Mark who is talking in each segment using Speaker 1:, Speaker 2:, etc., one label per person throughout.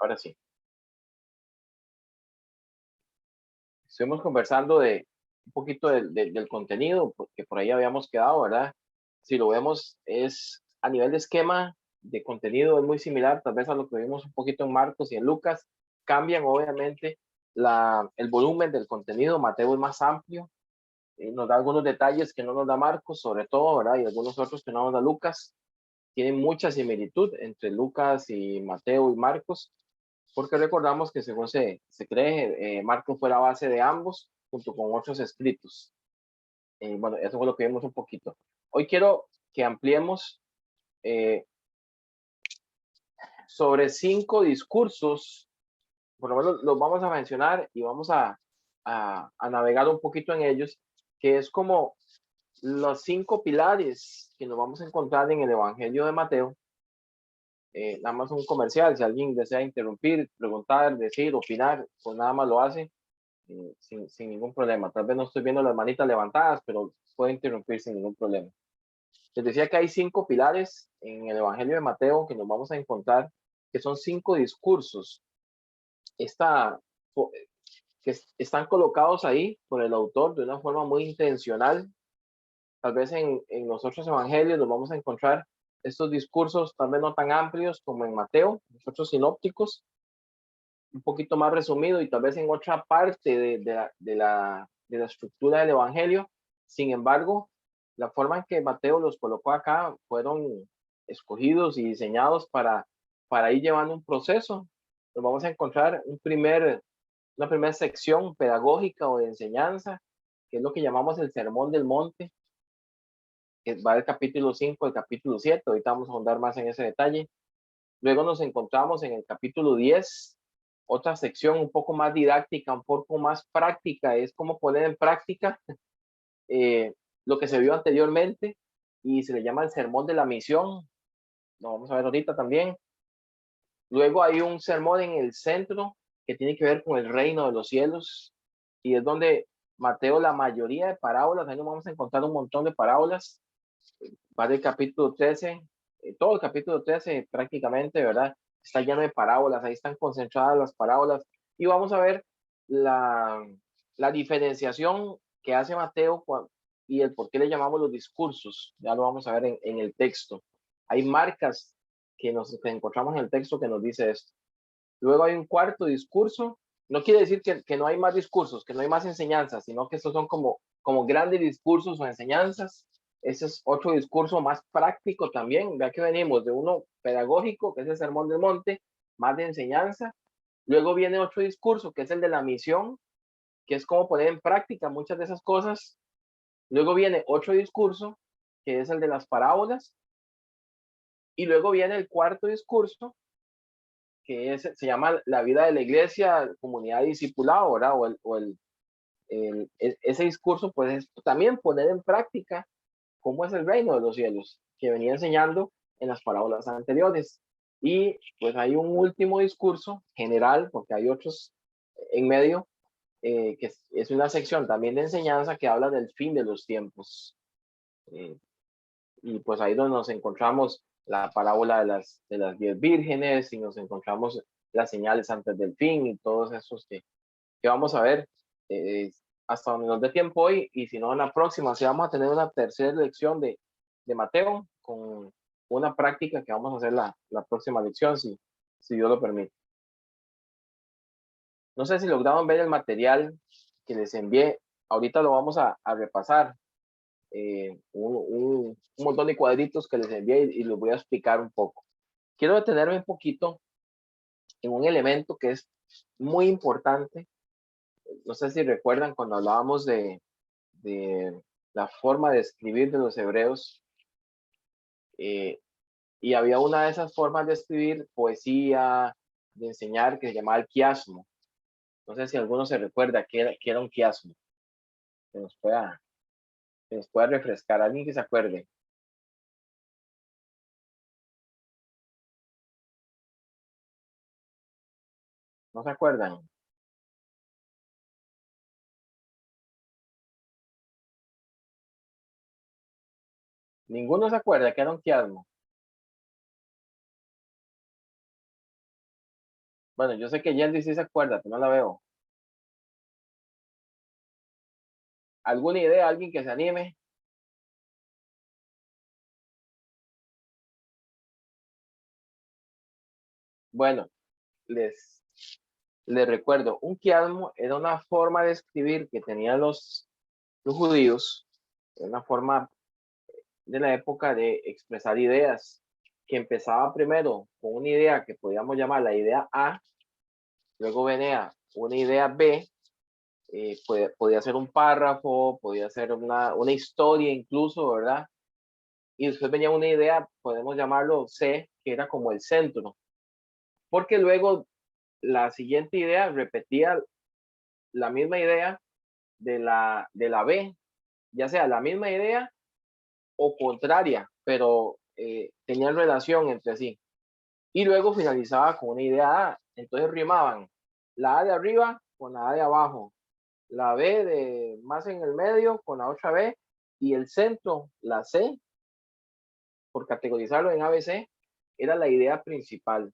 Speaker 1: Ahora sí. Estuvimos conversando de un poquito del contenido, porque por ahí habíamos quedado, ¿verdad? Si lo vemos, es a nivel de esquema de contenido, es muy similar, tal vez a lo que vimos un poquito en Marcos y en Lucas. Cambian, obviamente, el volumen del contenido. Mateo es más amplio, nos da algunos detalles que no nos da Marcos, sobre todo, ¿verdad? Y algunos otros que no nos da Lucas. Tienen mucha similitud entre Lucas y Mateo y Marcos, porque recordamos que según se cree, Marcos fue la base de ambos, junto con otros escritos. Bueno, eso fue lo que vimos un poquito. Hoy quiero que ampliemos eh, sobre 5 discursos, por lo menos los vamos a mencionar y vamos a navegar un poquito en ellos, que es como los 5 pilares que nos vamos a encontrar en el Evangelio de Mateo. Nada más un comercial, si alguien desea interrumpir, preguntar, decir, opinar, pues nada más lo hace sin ningún problema. Tal vez no estoy viendo las manitas levantadas, pero puede interrumpir sin ningún problema. Les decía que hay 5 pilares en el Evangelio de Mateo que nos vamos a encontrar, que son 5 discursos. Esta, que están colocados ahí por el autor de una forma muy intencional. Tal vez en los otros evangelios nos vamos a encontrar estos discursos, tal vez no tan amplios como en Mateo, los otros sinópticos, un poquito más resumido y tal vez en otra parte de la estructura del evangelio. Sin embargo, la forma en que Mateo los colocó acá fueron escogidos y diseñados para ir llevando un proceso. Nos vamos a encontrar una primera sección pedagógica o de enseñanza, que es lo que llamamos el Sermón del Monte, que va del capítulo 5 al capítulo 7. Ahorita vamos a ahondar más en ese detalle. Luego nos encontramos en el capítulo 10, otra sección un poco más didáctica, un poco más práctica, es cómo poner en práctica eh, lo que se vio anteriormente, y se le llama el sermón de la misión. Lo vamos a ver ahorita también. Luego hay un sermón en el centro que tiene que ver con el reino de los cielos, y es donde Mateo, la mayoría de parábolas, ahí nos vamos a encontrar un montón de parábolas. Va del capítulo 13, todo el capítulo 13 prácticamente, ¿verdad? Está lleno de parábolas, ahí están concentradas las parábolas, y vamos a ver la, la diferenciación que hace Mateo y el por qué le llamamos los discursos. Ya lo vamos a ver en el texto. Hay marcas que encontramos en el texto que nos dice esto. Luego hay un cuarto discurso. No quiere decir que no hay más discursos, que no hay más enseñanzas, sino que estos son como grandes discursos o enseñanzas. Ese es otro discurso más práctico también, ya que venimos de uno pedagógico, que es el Sermón del Monte, más de enseñanza. Luego viene otro discurso, que es el de la misión, que es cómo poner en práctica muchas de esas cosas. Luego viene otro discurso, que es el de las parábolas. Y luego viene el cuarto discurso, que se llama la vida de la iglesia, comunidad discipulado, ¿verdad? Ese discurso, pues, es también poner en práctica cómo es el reino de los cielos, que venía enseñando en las parábolas anteriores. Y pues hay un último discurso general, porque hay otros en medio, que es una sección también de enseñanza que habla del fin de los tiempos. Eh, y pues ahí donde nos encontramos la parábola de las 10 vírgenes, y nos encontramos las señales antes del fin y todos esos que vamos a ver eh, hasta donde nos dé tiempo hoy, y si no en la próxima. Sí, vamos a tener una tercera lección de Mateo con una práctica que vamos a hacer la próxima lección, si Dios lo permite. No sé si lograron ver el material que les envié. Ahorita lo vamos a repasar. Un montón de cuadritos que les envié, y los voy a explicar un poco. Quiero detenerme un poquito en un elemento que es muy importante. No sé si recuerdan cuando hablábamos de la forma de escribir de los hebreos, eh, y había una de esas formas de escribir poesía, de enseñar, que se llamaba el quiasmo. No sé si alguno se recuerda que era un quiasmo, que nos pueda refrescar, alguien que se acuerde. ¿No se acuerdan? Ninguno se acuerda que era un quiasmo. Bueno, yo sé que Yendi sí se acuerda, pero no la veo. ¿Alguna idea? ¿Alguien que se anime? Bueno, les, les recuerdo, un quiasmo era una forma de escribir que tenían los judíos, una forma de la época de expresar ideas, que empezaba primero con una idea que podíamos llamar la idea A, luego venía una idea B, podía ser un párrafo, podía ser una historia incluso, ¿verdad? Y después venía una idea, podemos llamarlo C, que era como el centro, porque luego la siguiente idea repetía la misma idea de la B, ya sea la misma idea o contraria, pero tenían relación entre sí. Y luego finalizaba con una idea A. Entonces rimaban la A de arriba con la A de abajo, la B de más en el medio con la otra B y el centro, la C, por categorizarlo en ABC, era la idea principal.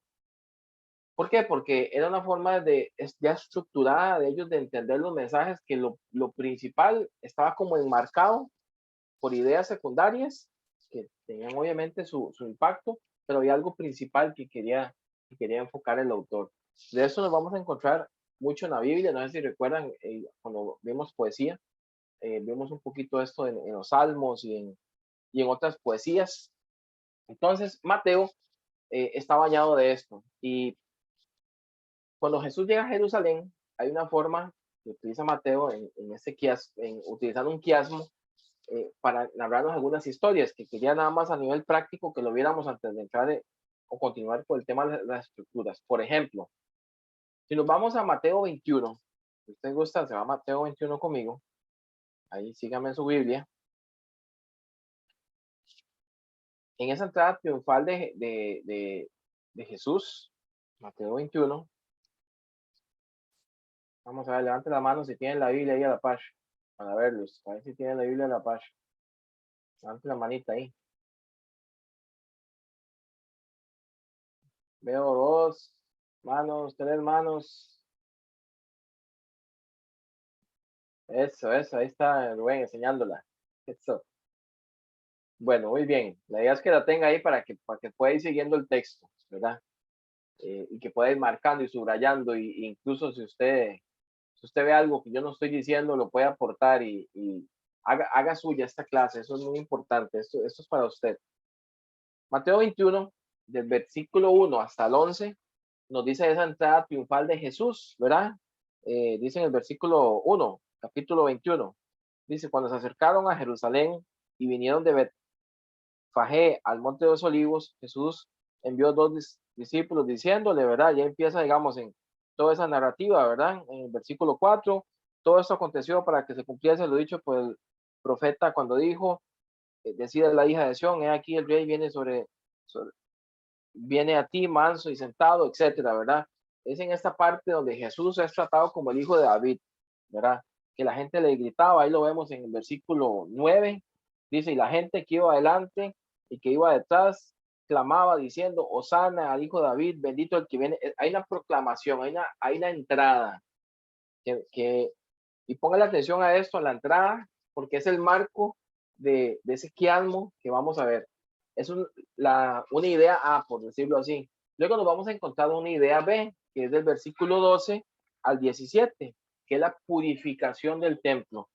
Speaker 1: ¿Por qué? Porque era una forma ya estructurada de ellos de entender los mensajes, que lo principal estaba como enmarcado por ideas secundarias que tenían obviamente su impacto, pero había algo principal que quería enfocar el autor. De eso nos vamos a encontrar mucho en la Biblia. No sé si recuerdan, cuando vimos poesía, vimos un poquito esto en los salmos y en otras poesías. Entonces, Mateo está bañado de esto. Y cuando Jesús llega a Jerusalén, hay una forma que utiliza Mateo utilizando un quiasmo, para narrarnos algunas historias, que quería nada más a nivel práctico que lo viéramos antes de entrar o continuar con el tema de las estructuras. Por ejemplo, si nos vamos a Mateo 21, si usted gusta, se va a Mateo 21 conmigo, ahí sígame en su Biblia. En esa entrada triunfal de Jesús, Mateo 21, vamos a ver, levante la mano si tienen la Biblia ahí a la par, para verlos, a ver si tienen la Biblia a la par. Levante la manita ahí. Veo dos manos, tres manos. Eso, ahí está Rubén enseñándola. Eso. Bueno, muy bien. La idea es que la tenga ahí para que pueda ir siguiendo el texto, ¿verdad? Y que pueda ir marcando y subrayando, y incluso si usted ve algo que yo no estoy diciendo, lo puede aportar y haga suya esta clase. Eso es muy importante. Esto es para usted. Mateo 21, del versículo 1 hasta el 11, nos dice esa entrada triunfal de Jesús, ¿verdad? Dice en el versículo 1, capítulo 21, dice, cuando se acercaron a Jerusalén y vinieron de Betfagé al monte de los olivos, Jesús envió dos discípulos diciéndole, ¿verdad? Ya empieza, digamos, en toda esa narrativa, ¿verdad? En el versículo 4, todo esto aconteció para que se cumpliese lo dicho por el profeta cuando dijo, decida la hija de Sión, he aquí el rey viene a ti manso y sentado, etcétera, ¿verdad? Es en esta parte donde Jesús es tratado como el hijo de David, ¿verdad? Que la gente le gritaba, ahí lo vemos en el versículo 9, dice, y la gente que iba adelante y que iba detrás clamaba diciendo, Hosana al hijo de David, bendito el que viene. Hay una proclamación, hay una entrada, y ponga la atención a esto, a la entrada, porque es el marco de ese quiasmo que vamos a ver. Es una idea A, por decirlo así. Luego nos vamos a encontrar una idea B, que es del versículo 12 al 17, que es la purificación del templo.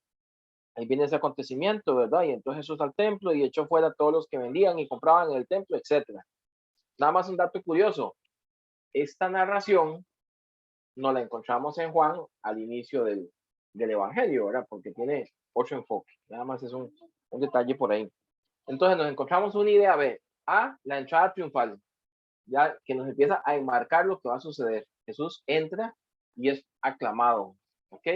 Speaker 1: Ahí viene ese acontecimiento, ¿verdad? Y entonces Jesús al templo y echó fuera a todos los que vendían y compraban en el templo, etcétera. Nada más un dato curioso. Esta narración nos la encontramos en Juan al inicio del Evangelio, ¿verdad? Porque tiene otro enfoque. Nada más es un detalle por ahí. Entonces nos encontramos una idea B. A, la entrada triunfal, ya que nos empieza a enmarcar lo que va a suceder. Jesús entra y es aclamado, ¿ok?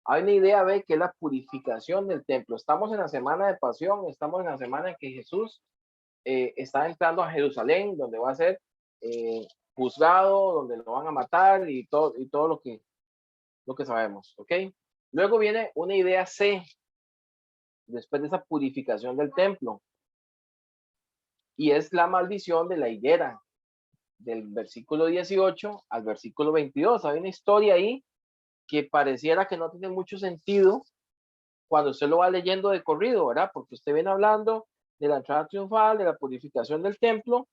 Speaker 1: Hay una idea B, que es la purificación del templo. Estamos en la semana de pasión, estamos en la semana en que Jesús está entrando a Jerusalén, donde va a ser eh, juzgado, donde lo van a matar y todo lo que sabemos, ¿ok? Luego viene una idea C, después de esa purificación del templo, y es la maldición de la higuera. del versículo 18 al versículo 22. Hay una historia ahí que pareciera que no tiene mucho sentido cuando usted lo va leyendo de corrido, ¿verdad? Porque usted viene hablando de la entrada triunfal, de la purificación del templo,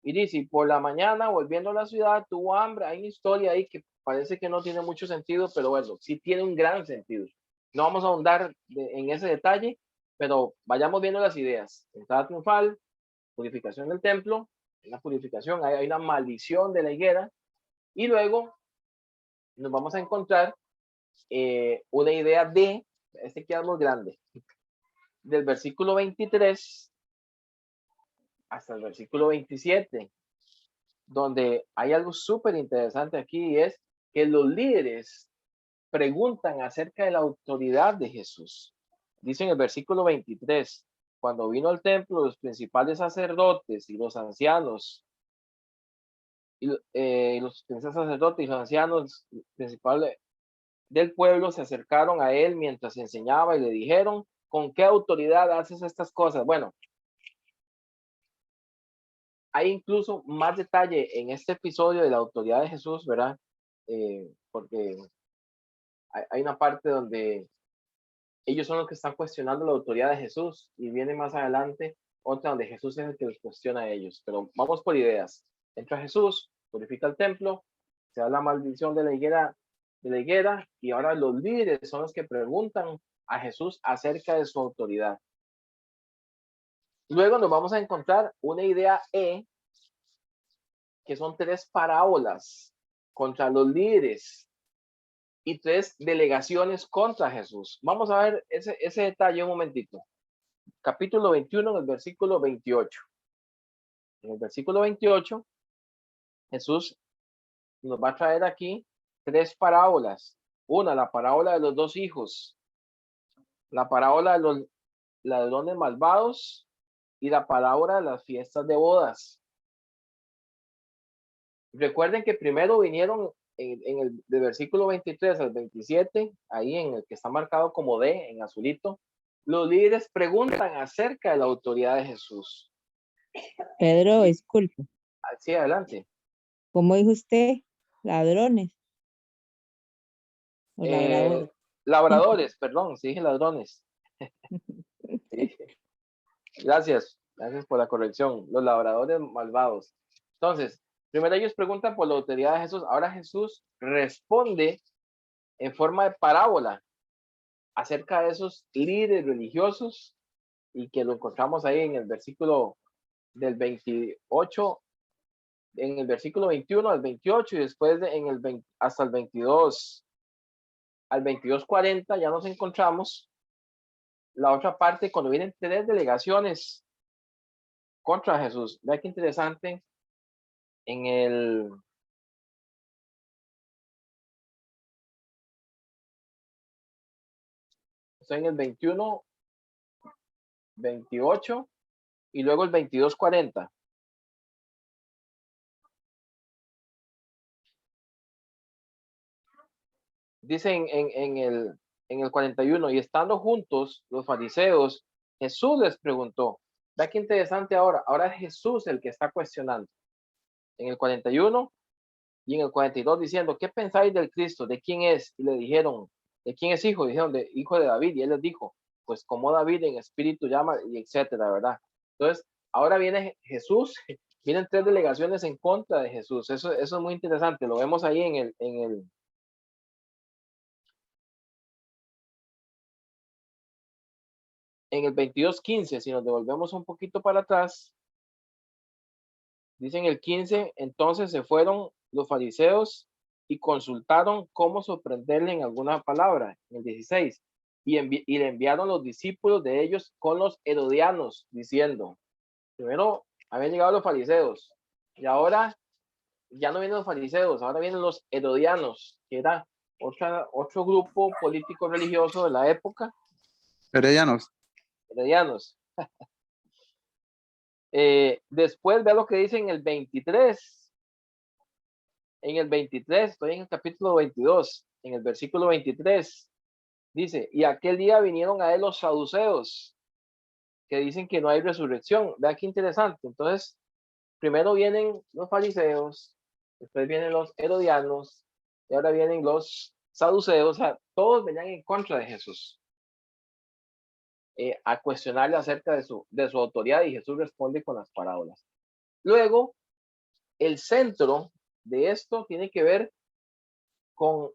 Speaker 1: y dice, y por la mañana, volviendo a la ciudad, tuvo hambre. Hay una historia ahí que parece que no tiene mucho sentido, pero bueno, sí tiene un gran sentido. No vamos a ahondar en ese detalle, pero vayamos viendo las ideas. Entrada triunfal, purificación del templo, la purificación, hay una maldición de la higuera, y luego nos vamos a encontrar una idea de, este queda muy grande, del versículo 23 hasta el versículo 27, donde hay algo súper interesante aquí, y es que los líderes preguntan acerca de la autoridad de Jesús. Dice en el versículo 23, cuando vino al templo, los principales sacerdotes y los ancianos, los principales sacerdotes y los ancianos principales del pueblo se acercaron a él mientras enseñaba y le dijeron, ¿con qué autoridad haces estas cosas? Bueno, hay incluso más detalle en este episodio de la autoridad de Jesús, ¿verdad? Porque hay una parte donde ellos son los que están cuestionando la autoridad de Jesús, y viene más adelante otra donde Jesús es el que los cuestiona a ellos. Pero vamos por ideas. Entra Jesús, purifica el templo, se da la maldición de la higuera, y ahora los líderes son los que preguntan a Jesús acerca de su autoridad. Luego nos vamos a encontrar una idea que son 3 parábolas contra los líderes y 3 delegaciones contra Jesús. Vamos a ver ese detalle un momentito. Capítulo 21, en el versículo 28. En el versículo 28, Jesús nos va a traer aquí 3 parábolas. Una, la parábola de los 2 hijos, la parábola de los ladrones malvados y la parábola de las fiestas de bodas. Recuerden que primero vinieron en el del versículo 23 al 27, ahí en el que está marcado como D en azulito, los líderes preguntan acerca de la autoridad de Jesús.
Speaker 2: Pedro, disculpe,
Speaker 1: Así adelante.
Speaker 2: ¿cómo dijo usted? Ladrones o labradores.
Speaker 1: Labradores, perdón, sí dije ladrones. Sí. Gracias por la corrección. Los labradores malvados. Entonces, primero ellos preguntan por la autoridad de Jesús. Ahora Jesús responde en forma de parábola acerca de esos líderes religiosos, y que lo encontramos ahí en el versículo del 28, en el versículo 21 al 28, y después en el 20, hasta el 22 al 22:40 ya nos encontramos la otra parte cuando vienen 3 delegaciones contra Jesús. Vea qué interesante. Estoy en el 21, 28 y luego el 22:40. Dice en el 41, y estando juntos los fariseos, Jesús les preguntó. Vea qué interesante ahora. Ahora es Jesús el que está cuestionando. En el 41 y en el 42 diciendo, ¿qué pensáis del Cristo? ¿De quién es? Y le dijeron, ¿de quién es hijo? Dijeron, de hijo de David. Y él les dijo, pues como David en espíritu llama, y etcétera, ¿verdad? Entonces, ahora viene Jesús, vienen 3 delegaciones en contra de Jesús. Eso es muy interesante. Lo vemos ahí en el 22:15. Si nos devolvemos un poquito para atrás, dicen el 15, entonces se fueron los fariseos y consultaron cómo sorprenderle en alguna palabra. En el 16, y le enviaron los discípulos de ellos con los herodianos, diciendo, primero habían llegado los fariseos, y ahora ya no vienen los fariseos, ahora vienen los herodianos, que era otro grupo político religioso de la época.
Speaker 3: Heredianos.
Speaker 1: Herodianos. Después vea lo que dice en el 23. En el 23, estoy en el capítulo 22, en el versículo 23, dice, y aquel día vinieron a él los saduceos, que dicen que no hay resurrección. Vea qué interesante. Entonces, primero vienen los fariseos, después vienen los herodianos, y ahora vienen los saduceos, o sea, todos venían en contra de Jesús, a cuestionarle acerca de su autoridad, y Jesús responde con las parábolas. Luego, el centro de esto tiene que ver con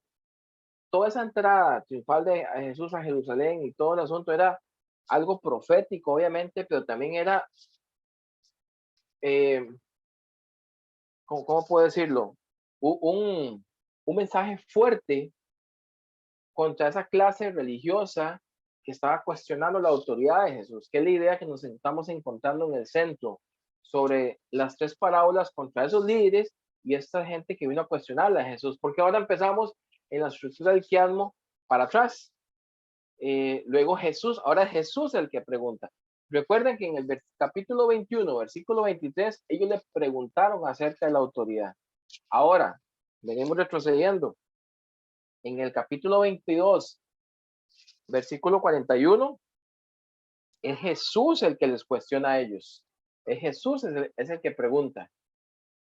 Speaker 1: toda esa entrada triunfal de Jesús a Jerusalén, y todo el asunto era algo profético, obviamente, pero también era, ¿cómo puedo decirlo? Un mensaje fuerte contra esa clase religiosa que estaba cuestionando la autoridad de Jesús, que es la idea que nos estamos encontrando en el centro, sobre las tres parábolas contra esos líderes y esta gente que vino a cuestionarle a Jesús, porque ahora empezamos en la estructura del quiasmo para atrás. Luego Jesús, ahora es Jesús el que pregunta. Recuerden que en el capítulo 21, versículo 23, ellos le preguntaron acerca de la autoridad. Ahora, venimos retrocediendo. En el capítulo 22, versículo 41, es Jesús el que les cuestiona a ellos. Es Jesús es el que pregunta.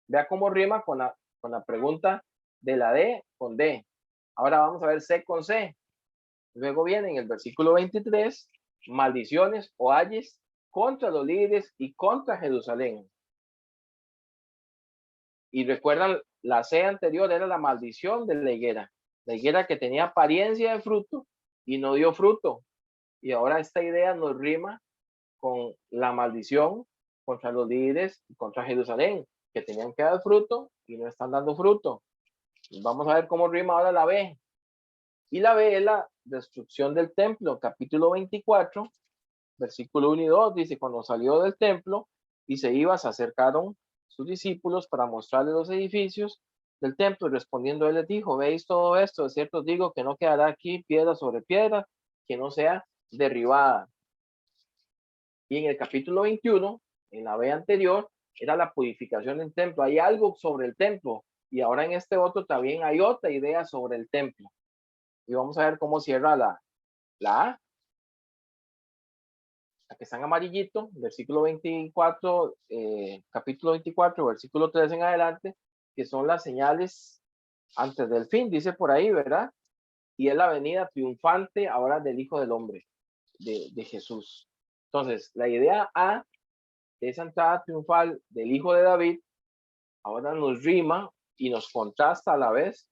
Speaker 1: Vea cómo rima con la pregunta de la D con D. Ahora vamos a ver C con C. Luego viene en el versículo 23, maldiciones o ayes contra los líderes y contra Jerusalén. Y recuerdan, la C anterior era la maldición de la higuera que tenía apariencia de fruto y no dio fruto. Y ahora esta idea nos rima con la maldición contra los líderes y contra Jerusalén, que tenían que dar fruto y no están dando fruto. Vamos a ver cómo rima ahora la B. Y la B es la destrucción del templo, capítulo 24, versículo 1 y 2, dice, cuando salió del templo y se iba, se acercaron sus discípulos para mostrarle los edificios del templo, y respondiendo él les dijo, ¿veis todo esto? De cierto os digo que no quedará aquí piedra sobre piedra que no sea derribada. Y en el capítulo 21, en la B anterior, era la purificación del templo. Hay algo sobre el templo, y ahora en este otro también hay otra idea sobre el templo. Y vamos a ver cómo cierra la A, la que está en amarillito, versículo 24, capítulo 24, versículo 3 en adelante, que son las señales antes del fin, dice por ahí, ¿verdad? Y es la venida triunfante ahora del Hijo del Hombre, de Jesús. Entonces, la idea A de esa entrada triunfal del Hijo de David ahora nos rima y nos contrasta a la vez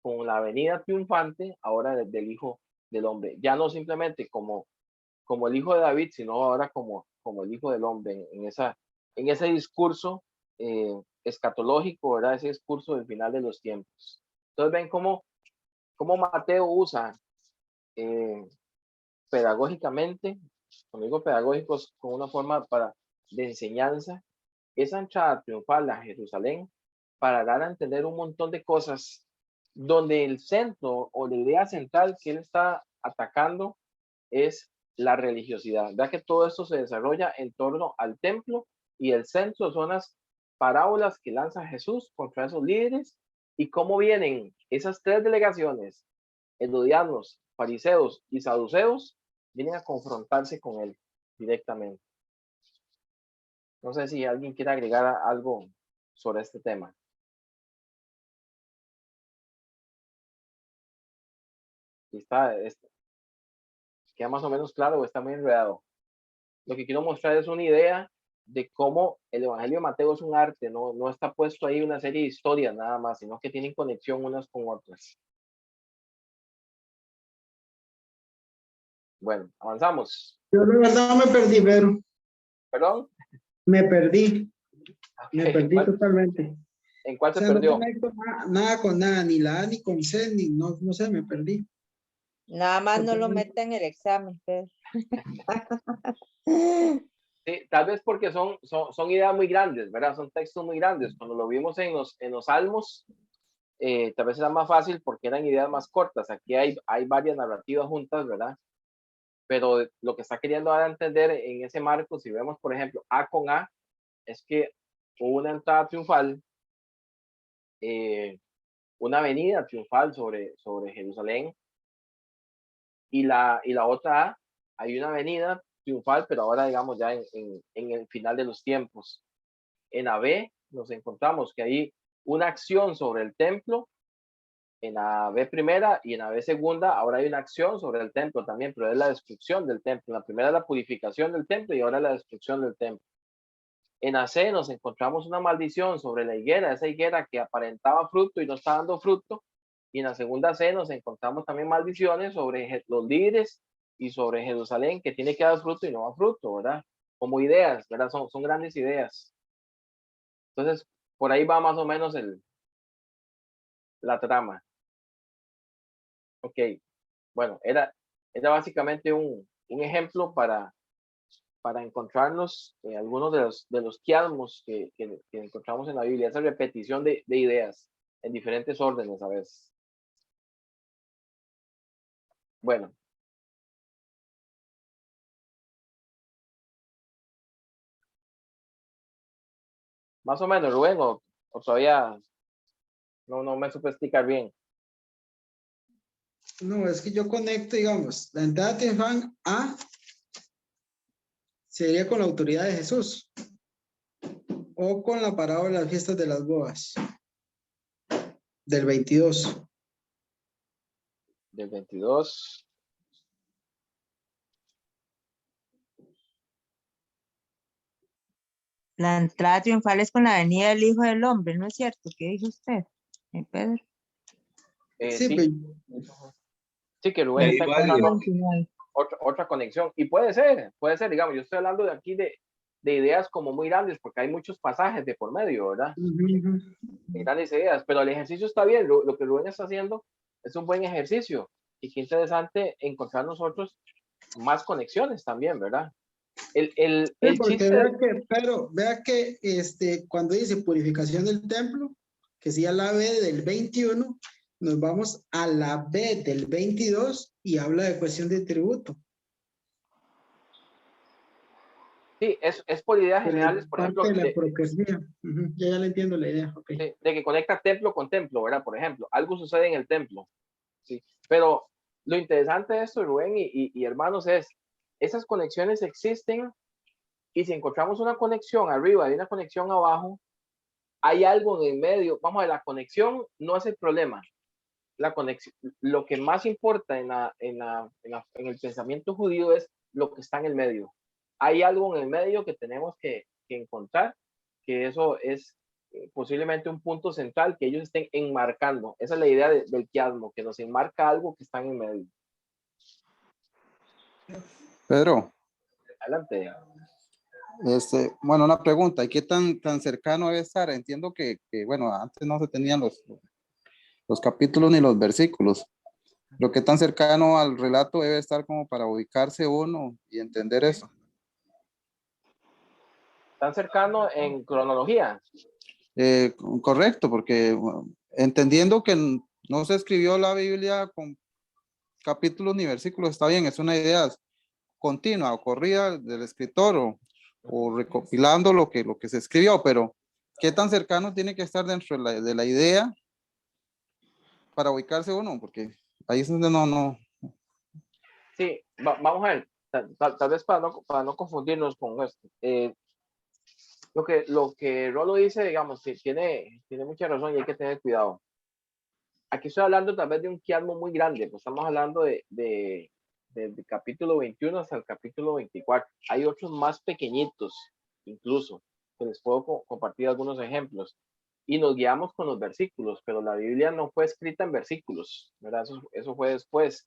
Speaker 1: con la venida triunfante ahora del Hijo del Hombre. Ya no simplemente como el Hijo de David, sino ahora como el Hijo del Hombre, en ese discurso escatológico, ¿verdad? Ese discurso del final de los tiempos. Entonces ven cómo Mateo usa pedagógicamente, cuando digo pedagógicos, con una forma de enseñanza, esa entrada triunfal a Jerusalén para dar a entender un montón de cosas donde el centro o la idea central que él está atacando es la religiosidad, ya que todo esto se desarrolla en torno al templo y el centro son las parábolas que lanza Jesús contra esos líderes y cómo vienen esas tres delegaciones, herodianos, fariseos y saduceos, vienen a confrontarse con él directamente. No sé si alguien quiere agregar algo sobre este tema. Queda más o menos claro o está muy enredado. Lo que quiero mostrar es una idea de cómo el Evangelio de Mateo es un arte, no está puesto ahí una serie de historias nada más, sino que tienen conexión unas con otras. Bueno, avanzamos.
Speaker 3: Yo la verdad me perdí, pero
Speaker 1: ¿Perdón?
Speaker 3: me perdí
Speaker 1: Okay.
Speaker 3: totalmente.
Speaker 1: ¿En cuál
Speaker 3: O
Speaker 1: se
Speaker 3: sea, no
Speaker 1: perdió?
Speaker 3: conecto nada con nada, ni la A ni con C, ni no sé, me perdí.
Speaker 2: Nada más no lo meta en el examen, Pedro.
Speaker 1: Sí, tal vez porque son ideas muy grandes, ¿verdad? Son textos muy grandes. Cuando lo vimos en los Salmos, tal vez era más fácil porque eran ideas más cortas. Aquí hay varias narrativas juntas, ¿verdad? Pero lo que está queriendo dar a entender en ese marco, si vemos, por ejemplo, A con A, es que hubo una entrada triunfal, una avenida triunfal sobre Jerusalén, y la otra A, hay una avenida triunfal, pero ahora digamos ya en el final de los tiempos. En la B nos encontramos que hay una acción sobre el templo. En la B primera y en la B segunda, ahora hay una acción sobre el templo también, pero es la destrucción del templo. En la primera es la purificación del templo y ahora la destrucción del templo. En la C nos encontramos una maldición sobre la higuera, esa higuera que aparentaba fruto y no está dando fruto. Y en la segunda C nos encontramos también maldiciones sobre los líderes y sobre Jerusalén, que tiene que dar fruto y no da fruto, ¿verdad? Como ideas, ¿verdad? Son grandes ideas. Entonces, por ahí va más o menos la trama. Ok, bueno, era básicamente un ejemplo para encontrarnos algunos de los quiasmos que encontramos en la Biblia, esa repetición de ideas en diferentes órdenes a veces. Bueno. Más o menos, Rubén, o todavía no me supe explicar bien.
Speaker 3: No, es que yo conecto, digamos, la entrada de Teofán A sería con la autoridad de Jesús o con la parábola de las fiestas de las bodas del 22.
Speaker 1: Del 22.
Speaker 2: La entrada triunfal es con la venida del Hijo del Hombre, ¿no es cierto? ¿Qué dijo usted, Pedro?
Speaker 3: Sí,
Speaker 1: Sí,
Speaker 3: pero
Speaker 1: sí, que Rubén está encontrando otra conexión. Y puede ser, digamos, yo estoy hablando de aquí de ideas como muy grandes, porque hay muchos pasajes de por medio, ¿verdad? De grandes ideas, pero el ejercicio está bien, lo que Rubén está haciendo es un buen ejercicio. Y qué interesante encontrar nosotros más conexiones también, ¿verdad? El
Speaker 3: porque
Speaker 1: chiste.
Speaker 3: vea que cuando dice purificación del templo, que sería la B del 21, nos vamos a la B del 22 y habla de cuestión de tributo.
Speaker 1: Sí, es por ideas generales, por
Speaker 3: Parte
Speaker 1: ejemplo,
Speaker 3: de la procreación. Ya le entiendo la idea. Okay.
Speaker 1: de que conecta templo con templo, ¿verdad? Por ejemplo, algo sucede en el templo, ¿sí? Pero lo interesante de esto, Rubén y hermanos, es esas conexiones existen y si encontramos una conexión arriba y una conexión abajo, hay algo en el medio. Vamos a ver, la conexión no es el problema. La conexión, lo que más importa en el pensamiento judío es lo que está en el medio. Hay algo en el medio que tenemos que encontrar, que eso es posiblemente un punto central que ellos estén enmarcando. Esa es la idea del quiasmo, que nos enmarca algo que está en el medio.
Speaker 4: Pedro,
Speaker 1: Adelante.
Speaker 4: bueno, una pregunta, ¿y qué tan cercano debe estar? Entiendo que, bueno, antes no se tenían los capítulos ni los versículos, pero ¿qué tan cercano al relato debe estar como para ubicarse uno y entender eso?
Speaker 1: ¿Tan cercano en cronología?
Speaker 4: Correcto, porque bueno, entendiendo que no se escribió la Biblia con capítulos ni versículos, está bien, es una idea continua o corrida del escritor o recopilando lo que se escribió, pero ¿qué tan cercano tiene que estar dentro de la idea para ubicarse uno? Porque ahí es donde no.
Speaker 1: Sí, vamos a ver, tal vez para no confundirnos con esto. Lo que Rolo dice, digamos, que tiene mucha razón y hay que tener cuidado. Aquí estoy hablando tal vez de un quiasmo muy grande, pues estamos hablando del capítulo 21 hasta el capítulo 24. Hay otros más pequeñitos, incluso, que les puedo compartir algunos ejemplos. Y nos guiamos con los versículos, pero la Biblia no fue escrita en versículos, ¿verdad? Eso fue después.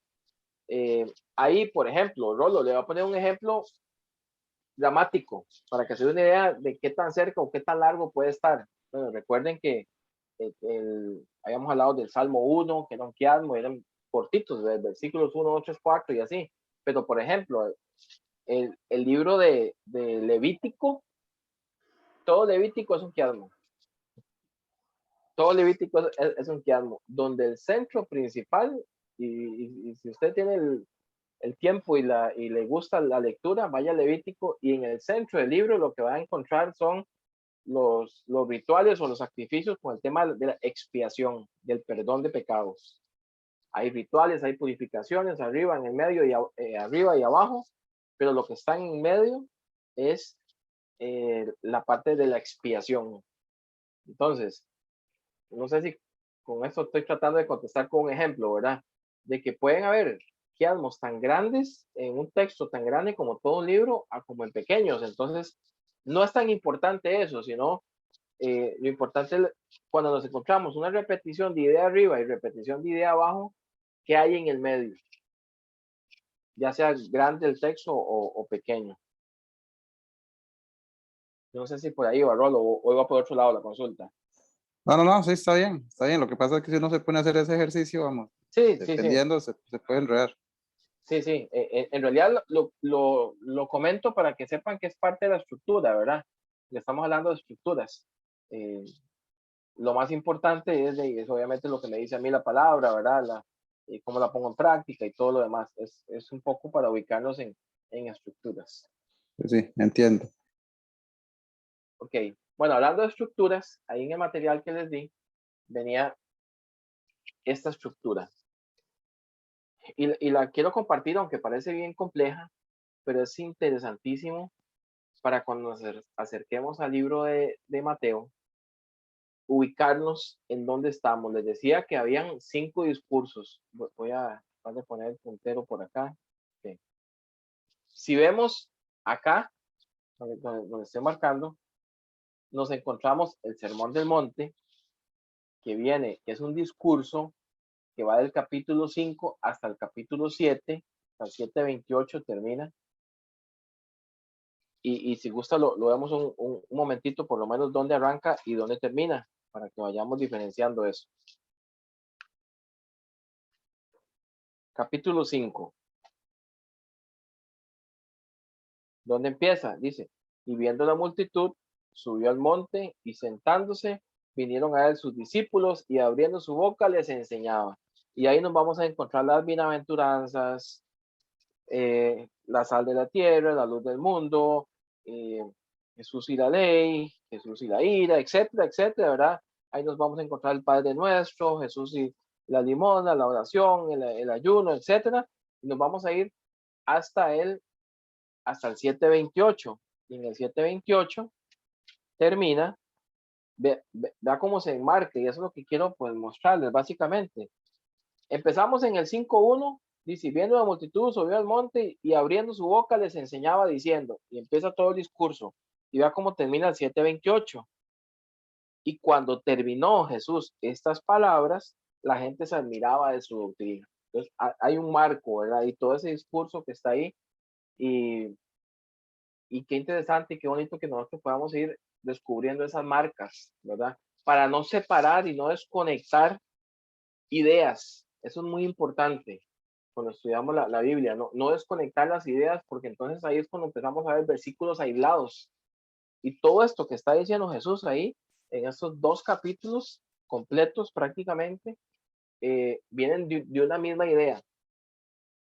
Speaker 1: Ahí, por ejemplo, Rolo, le voy a poner un ejemplo dramático para que se den una idea de qué tan cerca o qué tan largo puede estar. Bueno, recuerden que habíamos hablado del Salmo 1, que era un quiasmo, eran cortitos, versículos 1, 8, 4 y así. Pero, por ejemplo, el libro de Levítico, todo Levítico es un quiasmo. Todo Levítico es un quiasmo, donde el centro principal, y si usted tiene el tiempo y le gusta la lectura, vaya a Levítico y en el centro del libro lo que va a encontrar son los rituales o los sacrificios con el tema de la expiación, del perdón de pecados. Hay rituales, hay purificaciones arriba, en el medio y arriba y abajo, pero lo que está en medio es la parte de la expiación. Entonces, no sé si con esto estoy tratando de contestar con un ejemplo, ¿verdad? De que pueden haber quiasmos tan grandes en un texto tan grande como todo un libro, a como en pequeños. Entonces, no es tan importante eso, sino lo importante es cuando nos encontramos una repetición de idea arriba y repetición de idea abajo, ¿qué hay en el medio? Ya sea grande el texto o pequeño. No sé si por ahí va Rolo o iba por otro lado la consulta.
Speaker 4: No, sí, está bien, está bien. Lo que pasa es que si uno se pone a hacer ese ejercicio, vamos,
Speaker 1: Sí, sí, sí.
Speaker 4: dependiendo, se puede enredar.
Speaker 1: Sí, sí. En realidad lo comento para que sepan que es parte de la estructura, ¿verdad? Ya estamos hablando de estructuras. Lo más importante es obviamente lo que me dice a mí la palabra, ¿verdad? Cómo la pongo en práctica y todo lo demás. Es un poco para ubicarnos en estructuras.
Speaker 4: Sí, entiendo.
Speaker 1: Ok. Bueno, hablando de estructuras, ahí en el material que les di, venía esta estructura. Y la quiero compartir, aunque parece bien compleja, pero es interesantísimo para cuando nos acerquemos al libro de Mateo, ubicarnos en dónde estamos. Les decía que habían 5 discursos. Voy a poner el puntero por acá. Okay. Si vemos acá, donde estoy marcando, nos encontramos el Sermón del Monte, que es un discurso que va del capítulo 5 hasta el capítulo 7, hasta el 7:28 termina. Y si gusta, lo vemos un momentito, por lo menos dónde arranca y dónde termina, para que vayamos diferenciando eso. Capítulo 5. ¿Dónde empieza? Dice, y viendo la multitud, subió al monte y sentándose, vinieron a él sus discípulos y abriendo su boca les enseñaba. Y ahí nos vamos a encontrar las bienaventuranzas, la sal de la tierra, la luz del mundo, Jesús y la ley, Jesús y la ira, etcétera, etcétera, ¿verdad? Ahí nos vamos a encontrar el Padre Nuestro, Jesús y la limosna, la oración, el ayuno, etcétera. Y nos vamos a ir hasta el 7:28. Y en el 7:28 termina, vea cómo se enmarca, y eso es lo que quiero pues mostrarles básicamente. Empezamos en el 5:1, dice, viendo la multitud, subió al monte y abriendo su boca les enseñaba diciendo, y empieza todo el discurso, y vea cómo termina el 7:28. Y cuando terminó Jesús estas palabras, la gente se admiraba de su doctrina. Entonces, hay un marco, ¿verdad? Y todo ese discurso que está ahí, y qué interesante y qué bonito que nosotros podamos ir descubriendo esas marcas, ¿verdad? Para no separar y no desconectar ideas. Eso es muy importante cuando estudiamos la Biblia, no desconectar las ideas, porque entonces ahí es cuando empezamos a ver versículos aislados. Y todo esto que está diciendo Jesús ahí, en estos 2 capítulos completos prácticamente, vienen de una misma idea.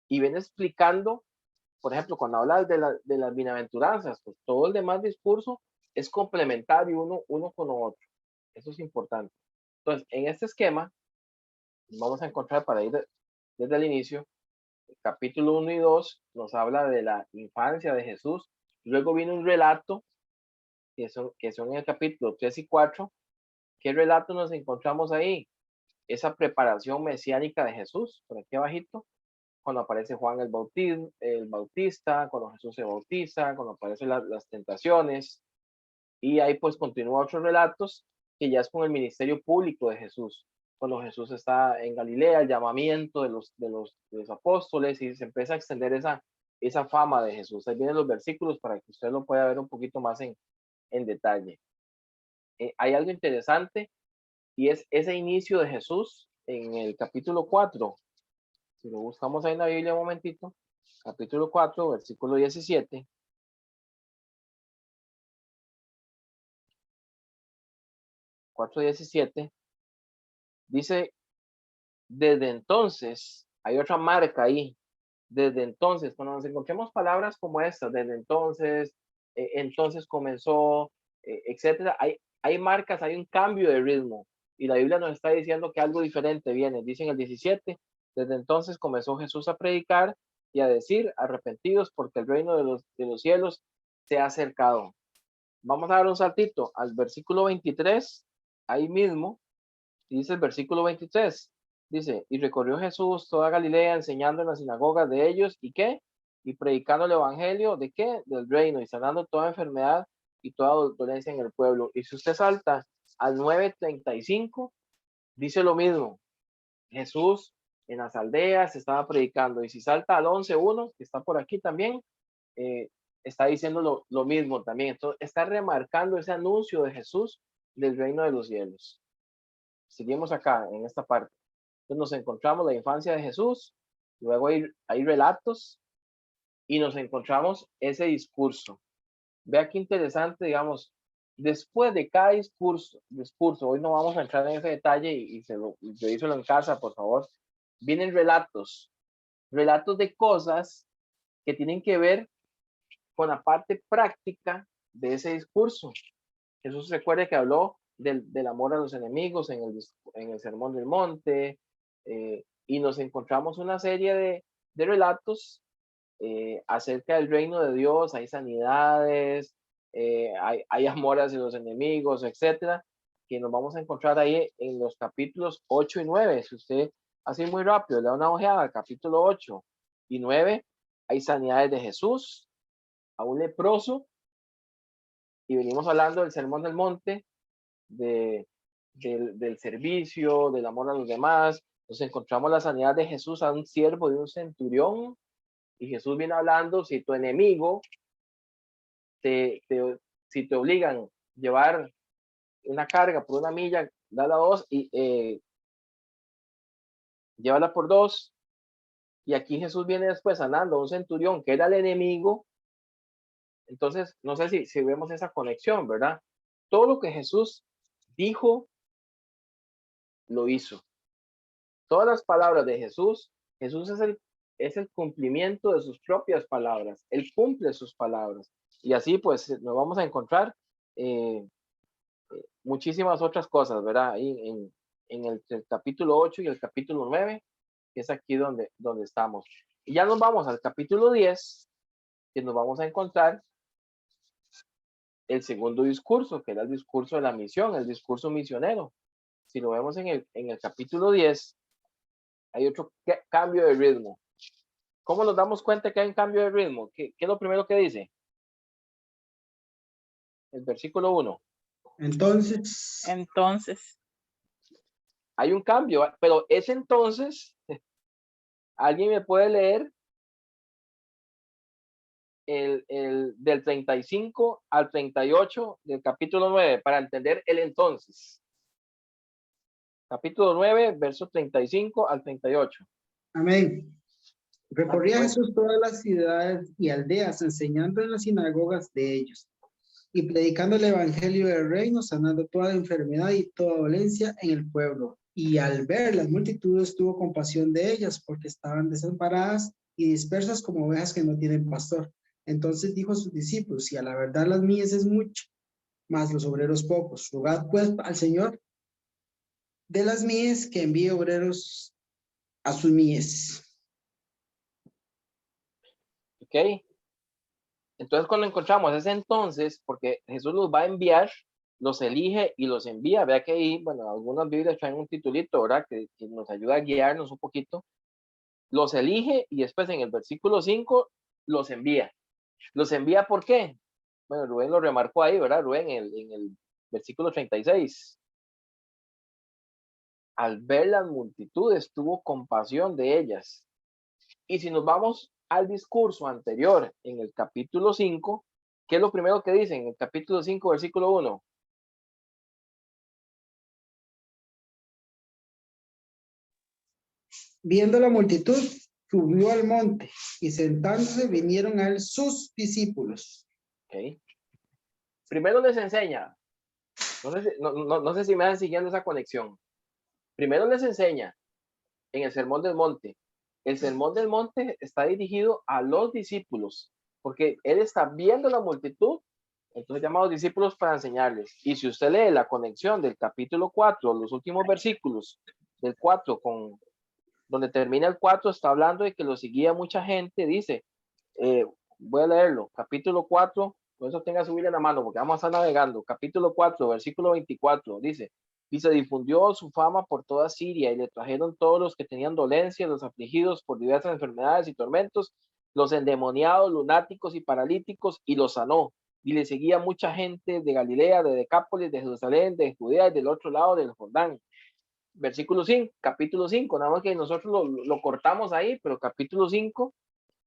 Speaker 1: Y viene explicando, por ejemplo, cuando habla de las bienaventuranzas, pues todo el demás discurso es complementario uno con otro. Eso es importante. Entonces, en este esquema, vamos a encontrar para ir desde el inicio, el capítulo 1 y 2 nos habla de la infancia de Jesús. Luego viene un relato, que son en el capítulo 3 y 4. ¿Qué relato nos encontramos ahí? Esa preparación mesiánica de Jesús, por aquí abajito, cuando aparece Juan el Bautista, cuando Jesús se bautiza, cuando aparecen las tentaciones, y ahí pues continúa otros relatos que ya es con el ministerio público de Jesús, cuando Jesús está en Galilea, el llamamiento de los apóstoles, y se empieza a extender esa fama de Jesús. Ahí vienen los versículos para que usted lo pueda ver un poquito más en detalle. Hay algo interesante, y es ese inicio de Jesús en el capítulo 4. Si lo buscamos ahí en la Biblia un momentito, capítulo 4, versículo 17. Dice, desde entonces, hay otra marca ahí, desde entonces, cuando nos encontremos palabras como estas, desde entonces, entonces comenzó, etcétera, hay marcas, hay un cambio de ritmo, y la Biblia nos está diciendo que algo diferente viene. Dice en el 17, desde entonces comenzó Jesús a predicar y a decir, arrepentidos porque el reino de los cielos se ha acercado. Vamos a dar un saltito al versículo 23, ahí mismo, dice el versículo 23, dice, y recorrió Jesús toda Galilea enseñando en las sinagogas de ellos, ¿y qué? Y predicando el evangelio, ¿de qué? Del reino, y sanando toda enfermedad y toda dolencia en el pueblo. Y si usted salta al 9:35, dice lo mismo, Jesús en las aldeas estaba predicando, y si salta al 11:1, que está por aquí también, está diciendo lo mismo también. Entonces, está remarcando ese anuncio de Jesús del reino de los cielos. Seguimos acá en esta parte. Entonces nos encontramos la infancia de Jesús, luego hay relatos y nos encontramos ese discurso. Vea qué interesante, digamos, después de cada discurso, hoy no vamos a entrar en ese detalle y revíselo en casa, por favor. Vienen relatos de cosas que tienen que ver con la parte práctica de ese discurso. Jesús recuerde que habló del amor a los enemigos en el Sermón del Monte, y nos encontramos una serie de relatos acerca del reino de Dios. Hay sanidades, hay amor hacia los enemigos, etcétera, que nos vamos a encontrar ahí en los capítulos 8 y 9. Si usted así muy rápido le da una ojeada al capítulo 8 y 9, hay sanidades de Jesús a un leproso, y venimos hablando del Sermón del Monte, del servicio, del amor a los demás. Nos encontramos la sanidad de Jesús a un siervo de un centurión, y Jesús viene hablando, si tu enemigo, si te obligan a llevar una carga por 1 milla, dala 2 y llévala por 2. Y aquí Jesús viene después sanando a un centurión que era el enemigo. Entonces, no sé si vemos esa conexión, ¿verdad? Todo lo que Jesús dijo, lo hizo. Todas las palabras de Jesús es el cumplimiento de sus propias palabras. Él cumple sus palabras. Y así pues nos vamos a encontrar muchísimas otras cosas, ¿verdad? Ahí en el capítulo 8 y el capítulo 9, que es aquí donde estamos. Y ya nos vamos al capítulo 10, que nos vamos a encontrar el segundo discurso, que era el discurso de la misión, el discurso misionero. Si lo vemos en el capítulo 10, hay otro cambio de ritmo. ¿Cómo nos damos cuenta que hay un cambio de ritmo? ¿Qué es lo primero que dice? El versículo 1.
Speaker 3: Entonces,
Speaker 1: Hay un cambio, pero ese entonces, ¿alguien me puede leer del 35 al 38 del capítulo 9 para entender el entonces? Capítulo 9, verso 35 al 38.
Speaker 3: amén. Recorría Jesús todas las ciudades y aldeas, enseñando en las sinagogas de ellos y predicando el evangelio del reino, sanando toda enfermedad y toda dolencia en el pueblo. Y al ver las multitudes tuvo compasión de ellas, porque estaban desamparadas y dispersas como ovejas que no tienen pastor. Entonces dijo a sus discípulos: si a la verdad las mies es mucho, mas los obreros pocos, rogad pues al Señor de las mies que envíe obreros a sus mies.
Speaker 1: ¿Ok? Entonces cuando encontramos ese entonces, porque Jesús los va a enviar, los elige y los envía. Vea que ahí, bueno, algunas Biblias traen un titulito, ¿verdad? Que nos ayuda a guiarnos un poquito. Los elige y después en el versículo 5 los envía. ¿Los envía por qué? Bueno, Rubén lo remarcó ahí, ¿verdad? Rubén en el versículo 36. Al ver las multitudes, tuvo compasión de ellas. Y si nos vamos al discurso anterior, en el capítulo 5, ¿qué es lo primero que dice en el capítulo 5, versículo 1?
Speaker 3: Viendo la multitud, subió al monte y sentándose vinieron a él sus discípulos.
Speaker 1: Okay. Primero les enseña, no sé si me van siguiendo esa conexión. Primero les enseña en el Sermón del Monte. El Sermón del Monte está dirigido a los discípulos, porque él está viendo la multitud, entonces llama a los discípulos para enseñarles. Y si usted lee la conexión del capítulo 4, los últimos versículos del 4 donde termina el 4, está hablando de que lo seguía mucha gente. Dice, voy a leerlo, capítulo 4, Por eso tenga su Biblia en la mano, porque vamos a estar navegando. Capítulo 4, versículo 24, dice, y se difundió su fama por toda Siria, y le trajeron todos los que tenían dolencias, los afligidos por diversas enfermedades y tormentos, los endemoniados, lunáticos y paralíticos, y los sanó. Y le seguía mucha gente de Galilea, de Decápolis, de Jerusalén, de Judea y del otro lado del Jordán. Versículo 5, capítulo 5, nada más que nosotros lo cortamos ahí, pero capítulo 5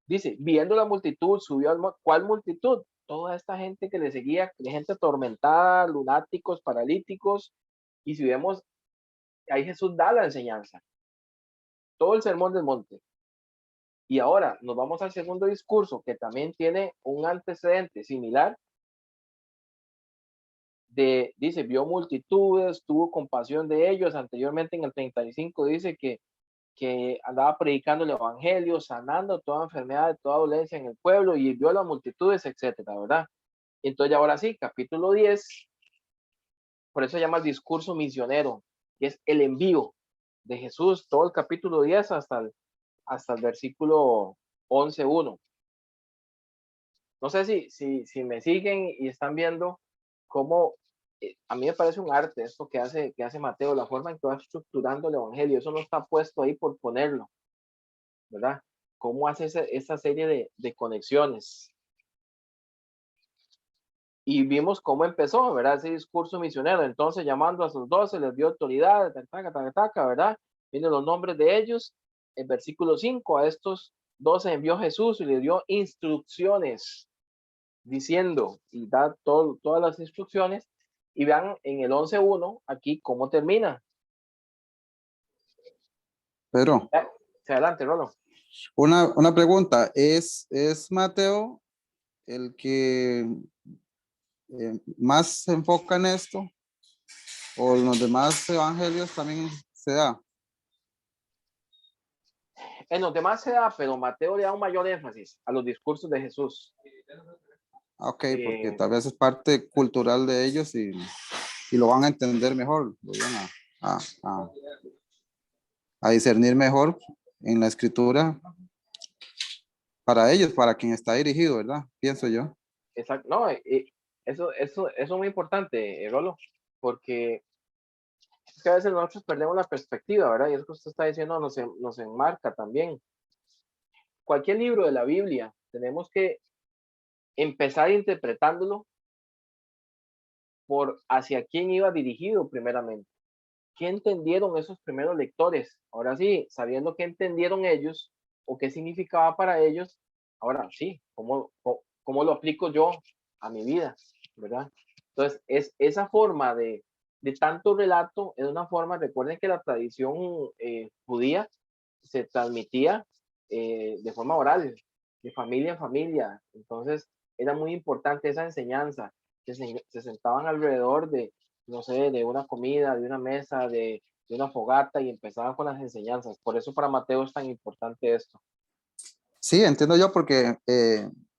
Speaker 1: dice, viendo la multitud, subió al monte. ¿Cuál multitud? Toda esta gente que le seguía, gente atormentada, lunáticos, paralíticos. Y si vemos, ahí Jesús da la enseñanza. Todo el sermón del monte. Y ahora nos vamos al segundo discurso, que también tiene un antecedente similar. Dice, vio multitudes, tuvo compasión de ellos. Anteriormente en el 35 dice que andaba predicando el evangelio, sanando toda enfermedad, toda dolencia en el pueblo, y vio a las multitudes, etcétera, ¿verdad? Entonces, ahora sí, capítulo 10, por eso se llama el discurso misionero, que es el envío de Jesús, todo el capítulo 10 hasta el versículo 11:1. No sé si me siguen y están viendo cómo a mí me parece un arte esto que hace Mateo, la forma en que va estructurando el evangelio. Eso no está puesto ahí por ponerlo, ¿verdad? Cómo hace esa serie de conexiones. Y vimos cómo empezó, ¿verdad? Ese discurso misionero. Entonces, llamando a sus 12, les dio autoridad, ¿verdad? Vienen los nombres de ellos. En versículo 5, a estos 12 envió Jesús y les dio instrucciones, diciendo, y da todas las instrucciones. Y vean en el 11:1, aquí cómo termina.
Speaker 4: Pedro,
Speaker 1: Adelante, Rolo.
Speaker 4: una pregunta. ¿Es Mateo el que más se enfoca en esto? ¿O en los demás evangelios también se da?
Speaker 1: En los demás se da, pero Mateo le da un mayor énfasis a los discursos de Jesús.
Speaker 4: Ok, porque tal vez es parte cultural de ellos y lo van a entender mejor, lo van a discernir mejor en la escritura para ellos, para quien está dirigido, ¿verdad? Pienso yo.
Speaker 1: Exacto. No, eso es muy importante, Rolo, porque es que a veces nosotros perdemos la perspectiva, ¿verdad? Y es que usted está diciendo, nos enmarca también. Cualquier libro de la Biblia, tenemos que empezar interpretándolo por hacia quién iba dirigido primeramente. ¿Qué entendieron esos primeros lectores? Ahora sí, sabiendo qué entendieron ellos o qué significaba para ellos, ahora sí, ¿cómo lo aplico yo a mi vida? ¿Verdad? Entonces, esa forma de tanto relato es una forma, recuerden que la tradición judía se transmitía de forma oral, de familia en familia. Entonces, era muy importante esa enseñanza, que se sentaban alrededor de, no sé, de una comida, de una mesa, de una fogata y empezaban con las enseñanzas. Por eso para Mateo es tan importante esto.
Speaker 4: Sí, entiendo yo porque,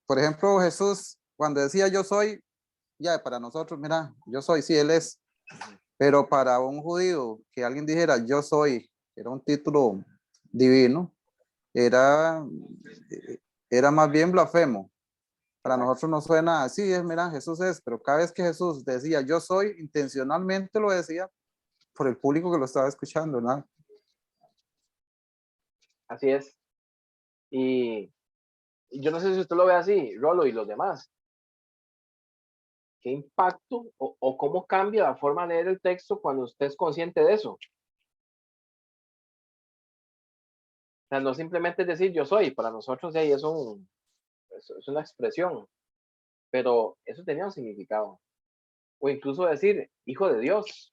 Speaker 4: por ejemplo, Jesús, cuando decía yo soy, ya para nosotros, mira, yo soy, sí, él es, pero para un judío que alguien dijera yo soy, era un título divino, era más bien blasfemo. Para nosotros no suena así, es, mira, Jesús es, pero cada vez que Jesús decía yo soy, intencionalmente lo decía por el público que lo estaba escuchando, ¿no?
Speaker 1: Así es. Y yo no sé si usted lo ve así, Rolo y los demás. ¿Qué impacto o cómo cambia la forma de leer el texto cuando usted es consciente de eso? O sea, no simplemente es decir yo soy, para nosotros sí, es una expresión, pero eso tenía un significado. O incluso decir hijo de Dios,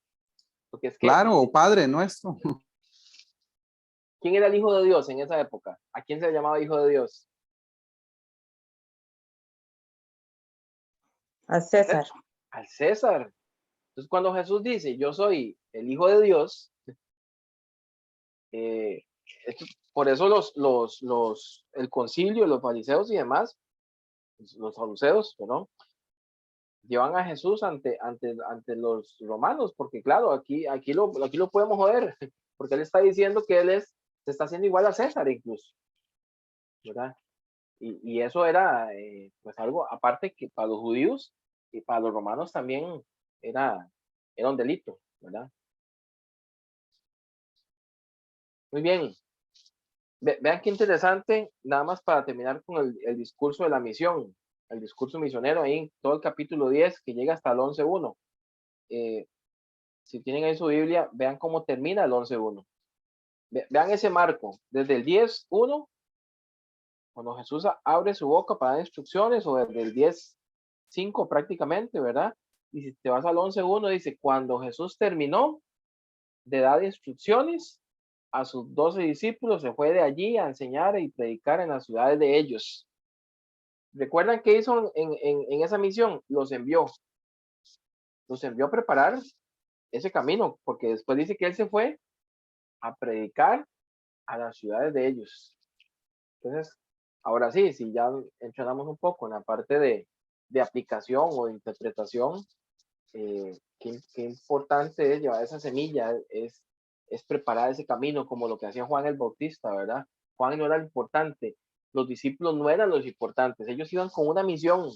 Speaker 1: porque es que,
Speaker 4: Claro, Padre nuestro.
Speaker 1: ¿quién era el hijo de Dios en esa época? ¿A quién se le llamaba hijo de Dios?
Speaker 2: A César.
Speaker 1: Al César. Entonces, cuando Jesús dice yo soy el hijo de Dios, por eso el concilio, los fariseos y demás, los saduceos, ¿no? Llevan a Jesús ante los romanos, porque claro, aquí lo podemos joder, porque él está diciendo que se está haciendo igual a César incluso, ¿verdad? Y eso era pues algo, aparte que para los judíos y para los romanos también era un delito, ¿verdad? Muy bien. Vean qué interesante, nada más para terminar con el discurso de la misión, el discurso misionero ahí, todo el capítulo 10 que llega hasta el 11.1. Si tienen ahí su Biblia, vean cómo termina el 11.1. Vean ese marco, desde el 10.1, cuando Jesús abre su boca para dar instrucciones, o desde el 10.5 prácticamente, ¿verdad? Y si te vas al 11.1, dice, cuando Jesús terminó de dar instrucciones a sus 12 discípulos, se fue de allí a enseñar y predicar en las ciudades de ellos. ¿Recuerdan qué hizo en esa misión? Los envió a preparar ese camino, porque después dice que él se fue a predicar a las ciudades de ellos. Entonces, ahora sí, si ya entramos un poco en la parte de aplicación o de interpretación, qué importante es llevar esa semilla, es preparar ese camino, como lo que hacía Juan el Bautista, ¿verdad? Juan no era lo importante, los discípulos no eran los importantes, ellos iban con una misión,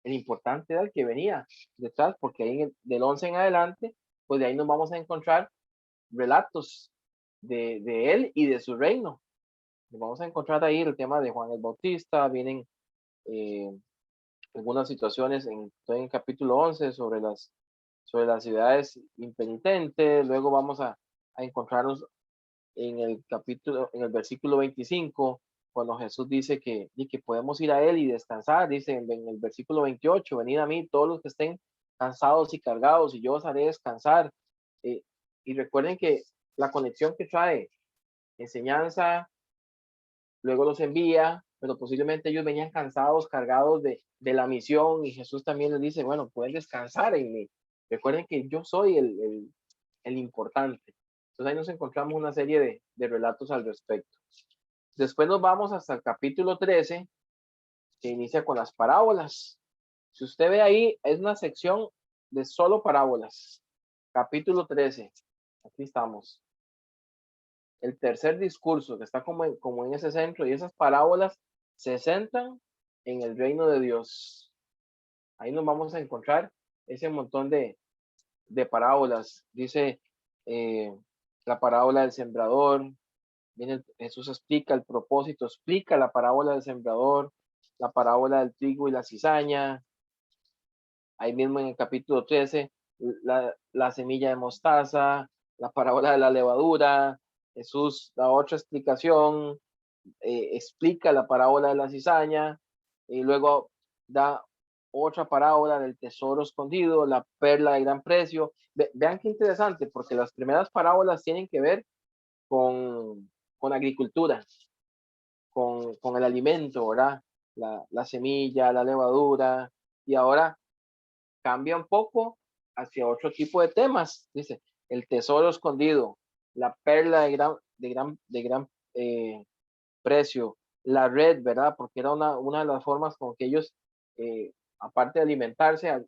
Speaker 1: el importante era el que venía detrás, porque ahí del 11 en adelante, pues de ahí nos vamos a encontrar relatos de él y de su reino. Nos vamos a encontrar ahí el tema de Juan el Bautista, vienen algunas situaciones en el capítulo 11 sobre las ciudades impenitentes, luego vamos a encontrarnos en el versículo 25, cuando Jesús dice que podemos ir a Él y descansar, dice en el versículo 28, venid a mí todos los que estén cansados y cargados, y yo os haré descansar. Y recuerden que la conexión que trae enseñanza, luego los envía, pero posiblemente ellos venían cansados, cargados de la misión, y Jesús también les dice, bueno, pueden descansar en mí. Recuerden que yo soy el importante. Entonces ahí nos encontramos una serie de relatos al respecto. Después nos vamos hasta el capítulo 13, que inicia con las parábolas. Si usted ve ahí, es una sección de solo parábolas. Capítulo 13. Aquí estamos. El tercer discurso que está como en ese centro, y esas parábolas se centran en el reino de Dios. Ahí nos vamos a encontrar ese montón de parábolas. Dice la parábola del sembrador. Jesús explica el propósito, explica la parábola del sembrador, la parábola del trigo y la cizaña. Ahí mismo en el capítulo 13, la semilla de mostaza, la parábola de la levadura. Jesús da otra explicación, explica la parábola de la cizaña, y luego da otra parábola del tesoro escondido, la perla de gran precio. Vean qué interesante, porque las primeras parábolas tienen que ver con agricultura, con el alimento, ¿verdad? La semilla, la levadura, y ahora cambia un poco hacia otro tipo de temas. Dice, el tesoro escondido, la perla de gran precio, la red, ¿verdad? Porque era una de las formas con que ellos, aparte de alimentarse,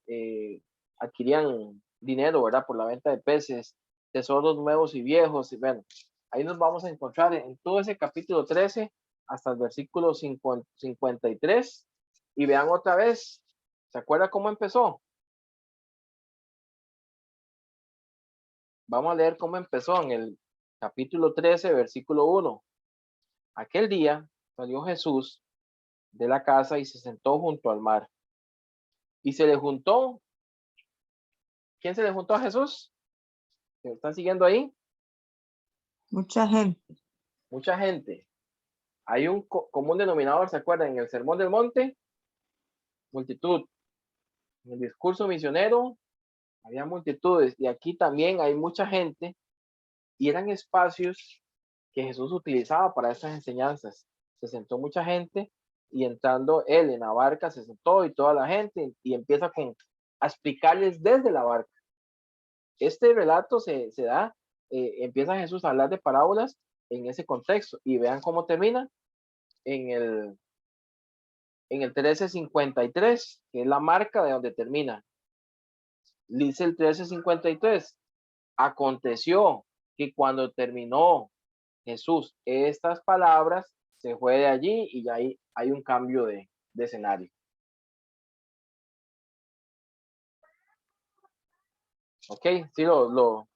Speaker 1: adquirían dinero, ¿verdad? Por la venta de peces, tesoros nuevos y viejos. Y bueno, ahí nos vamos a encontrar en todo ese capítulo 13 hasta el versículo 53. Y vean otra vez, ¿se acuerda cómo empezó? Vamos a leer cómo empezó en el capítulo 13, versículo 1. Aquel día salió Jesús de la casa y se sentó junto al mar. Y se le juntó. ¿Quién se le juntó a Jesús? ¿Me están siguiendo ahí?
Speaker 2: Mucha gente.
Speaker 1: Mucha gente. Hay un común denominador, ¿se acuerdan? En el Sermón del Monte, multitud. En el discurso misionero, había multitudes. Y aquí también hay mucha gente. Y eran espacios que Jesús utilizaba para estas enseñanzas. Se sentó mucha gente, y entrando él en la barca se sentó y toda la gente, y empieza a explicarles desde la barca. Este relato se da, empieza Jesús a hablar de parábolas en ese contexto, y vean cómo termina en el 13:53, que es la marca de donde termina. Dice el 13:53, aconteció que cuando terminó Jesús estas palabras, se fue de allí y ya hay un cambio de escenario. Ok, sí, lo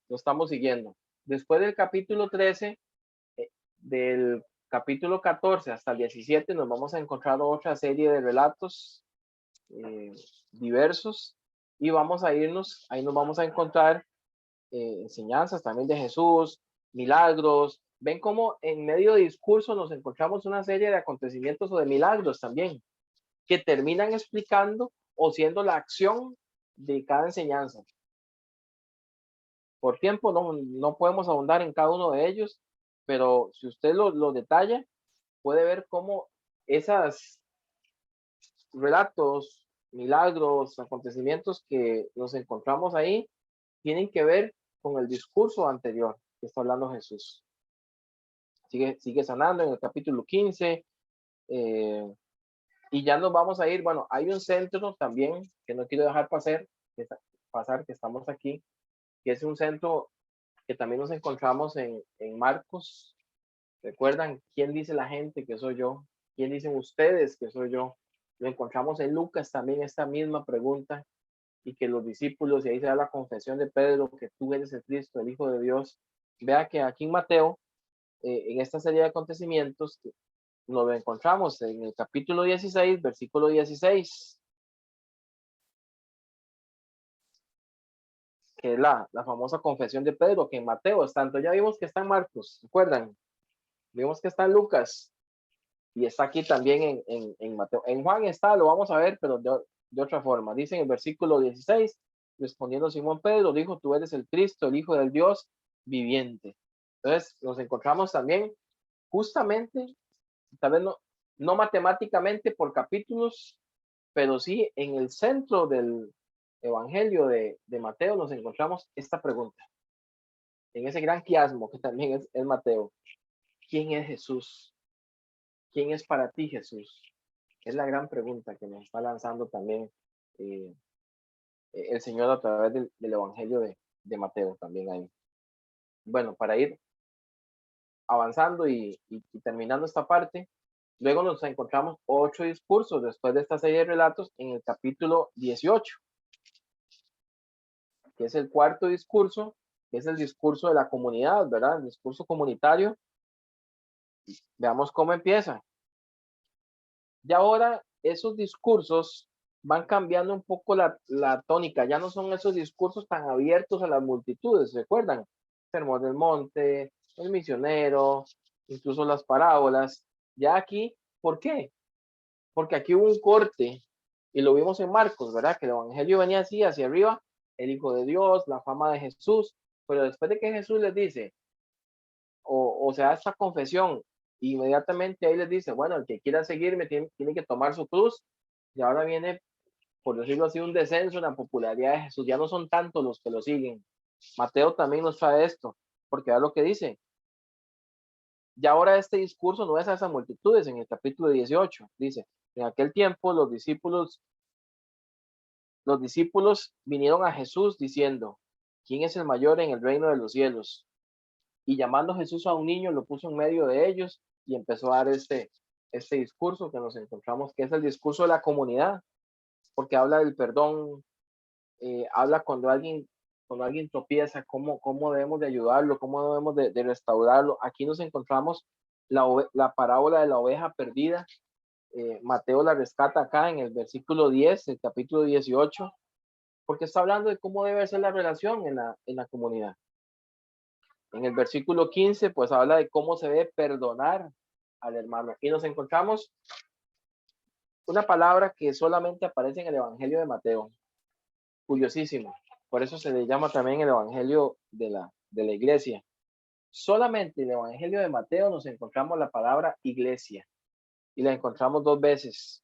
Speaker 1: estamos siguiendo. Después del capítulo 13, del capítulo 14 hasta el 17, nos vamos a encontrar otra serie de relatos diversos y vamos a irnos, ahí nos vamos a encontrar enseñanzas también de Jesús, milagros. Ven cómo en medio de discurso nos encontramos una serie de acontecimientos o de milagros también que terminan explicando o siendo la acción de cada enseñanza. Por tiempo no podemos ahondar en cada uno de ellos, pero si usted lo detalla, puede ver cómo esos relatos, milagros, acontecimientos que nos encontramos ahí, tienen que ver con el discurso anterior que está hablando Jesús. Sigue sanando en el capítulo 15, y ya nos vamos a ir, bueno, hay un centro también que no quiero dejar pasar, que estamos aquí, que es un centro que también nos encontramos en Marcos. ¿Recuerdan quién dice la gente que soy yo? ¿Quién dicen ustedes que soy yo? Lo encontramos en Lucas también, esta misma pregunta, y que los discípulos, y ahí se da la confesión de Pedro, que tú eres el Cristo, el Hijo de Dios. Vea que aquí en Mateo, en esta serie de acontecimientos, nos lo encontramos en el capítulo 16, versículo 16, que es la famosa confesión de Pedro, que en Mateo es tanto, ya vimos que está en Marcos, ¿recuerdan? Vimos que está en Lucas, y está aquí también en Mateo. En Juan está, lo vamos a ver, pero de otra forma. Dice en el versículo 16, respondiendo Simón Pedro, dijo, tú eres el Cristo, el Hijo del Dios viviente. Entonces, nos encontramos también justamente, tal vez no matemáticamente por capítulos, pero sí en el centro del Evangelio de Mateo nos encontramos esta pregunta. En ese gran quiasmo que también es Mateo. ¿Quién es Jesús? ¿Quién es para ti Jesús? Es la gran pregunta que nos está lanzando también el Señor a través del Evangelio de Mateo también ahí. Bueno, para ir avanzando y terminando esta parte, luego nos encontramos 8 discursos después de esta serie de relatos en el capítulo 18, que es el cuarto discurso, que es el discurso de la comunidad, ¿verdad? El discurso comunitario. Veamos cómo empieza. Y ahora esos discursos van cambiando un poco la tónica, ya no son esos discursos tan abiertos a las multitudes, ¿recuerdan? Sermón del Monte, el misionero, incluso las parábolas. Ya aquí, ¿por qué? Porque aquí hubo un corte, y lo vimos en Marcos, ¿verdad? Que el evangelio venía así, hacia arriba, el Hijo de Dios, la fama de Jesús, pero después de que Jesús les dice, o sea, esta confesión, inmediatamente ahí les dice, bueno, el que quiera seguirme tiene que tomar su cruz, y ahora viene, por decirlo así, un descenso en la popularidad de Jesús, ya no son tantos los que lo siguen. Mateo también nos trae esto, porque es lo que dice. Y ahora este discurso no es a esas multitudes, en el capítulo 18, dice, en aquel tiempo los discípulos vinieron a Jesús diciendo, ¿quién es el mayor en el reino de los cielos? Y llamando Jesús a un niño, lo puso en medio de ellos y empezó a dar este discurso que nos encontramos, que es el discurso de la comunidad, porque habla del perdón, habla cuando alguien tropieza, cómo debemos de ayudarlo, cómo debemos de restaurarlo. Aquí nos encontramos la parábola de la oveja perdida. Mateo la rescata acá en el versículo 10, el capítulo 18, porque está hablando de cómo debe ser la relación en la comunidad. En el versículo 15, pues habla de cómo se debe perdonar al hermano. Y nos encontramos una palabra que solamente aparece en el Evangelio de Mateo. Curiosísimo. Por eso se le llama también el Evangelio de la iglesia. Solamente en el Evangelio de Mateo nos encontramos la palabra iglesia. Y la encontramos 2 veces.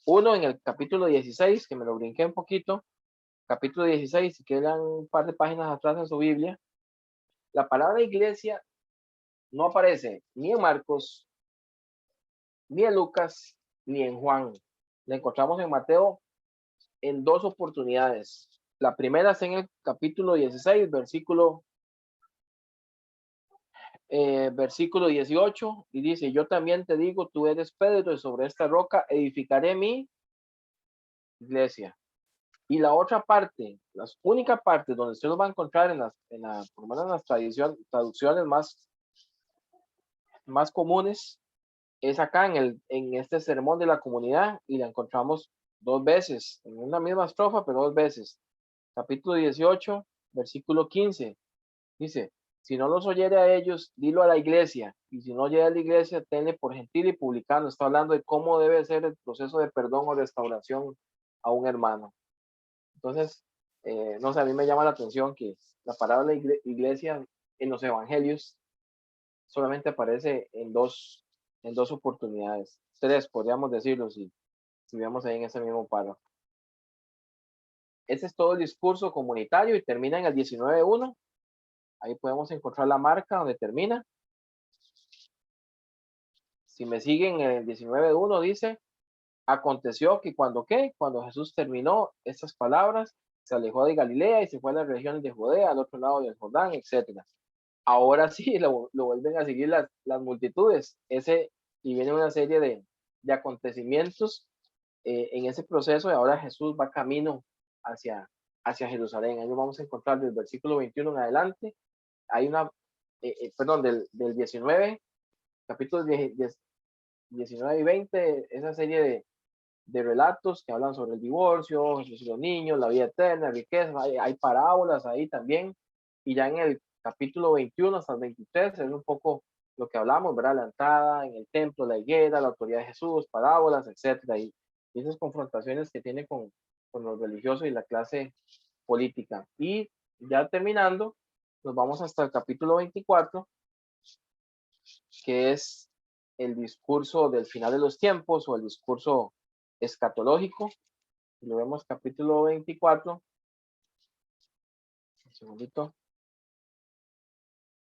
Speaker 1: Uno en el capítulo 16, que me lo brinqué un poquito. Capítulo 16, si quedan un par de páginas atrás en su Biblia. La palabra iglesia no aparece ni en Marcos, ni en Lucas, ni en Juan. La encontramos en Mateo en 2 oportunidades. La primera es en el capítulo 16, versículo versículo 18, y dice, yo también te digo, tú eres Pedro, y sobre esta roca edificaré mi iglesia. Y la otra parte, la única parte donde usted lo va a encontrar por lo menos en las traducciones más comunes, es acá en este sermón de la comunidad, y la encontramos dos veces, en una misma estrofa, pero dos veces. Capítulo 18, versículo 15, dice, si no los oyere a ellos, dilo a la iglesia, y si no llega a la iglesia, tenle por gentil y publicano. Está hablando de cómo debe ser el proceso de perdón o restauración a un hermano. Entonces, no sé, a mí me llama la atención que la palabra iglesia en los evangelios solamente aparece en dos oportunidades. Tres, podríamos decirlo, si vemos ahí en ese mismo párrafo. Ese es todo el discurso comunitario y termina en el 19.1. Ahí podemos encontrar la marca donde termina. Si me siguen en el 19.1 dice, aconteció que cuando Jesús terminó estas palabras, se alejó de Galilea y se fue a las regiones de Judea, al otro lado del Jordán, etc. Ahora sí lo vuelven a seguir las multitudes. Y viene una serie de acontecimientos en ese proceso, y ahora Jesús va camino hacia Jerusalén. Ahí lo vamos a encontrar del versículo 21 en adelante. Hay del 19, capítulos 19 y 20, esa serie de relatos que hablan sobre el divorcio, Jesús y los niños, la vida eterna, riqueza, hay parábolas ahí también, y ya en el capítulo 21 hasta el 23 es un poco lo que hablamos, ¿verdad? La entrada en el templo, la higuera, la autoridad de Jesús, parábolas, etcétera, y esas confrontaciones que tiene con los religiosos y la clase política. Y ya terminando, nos vamos hasta el capítulo 24, que es el discurso del final de los tiempos o el discurso escatológico. Lo vemos capítulo 24. Un segundito.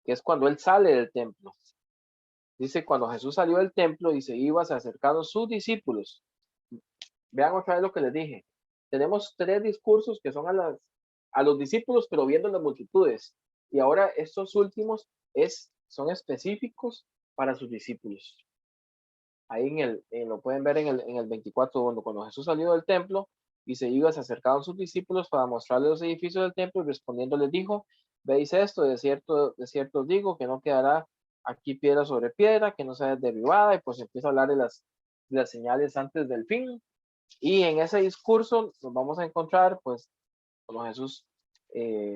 Speaker 1: Que es cuando él sale del templo. Dice, cuando Jesús salió del templo, dice, iba, se acercaron sus discípulos. Vean otra vez lo que les dije. Tenemos tres discursos que son a los discípulos, pero viendo las multitudes. Y ahora estos últimos son específicos para sus discípulos. Ahí lo pueden ver en el 24, cuando Jesús salió del templo y se iba, se acercaron sus discípulos para mostrarles los edificios del templo, y respondiendo les dijo, veis esto, de cierto os digo que no quedará aquí piedra sobre piedra, que no sea derribada, y pues empieza a hablar de las señales antes del fin. Y en ese discurso nos vamos a encontrar, pues, cuando Jesús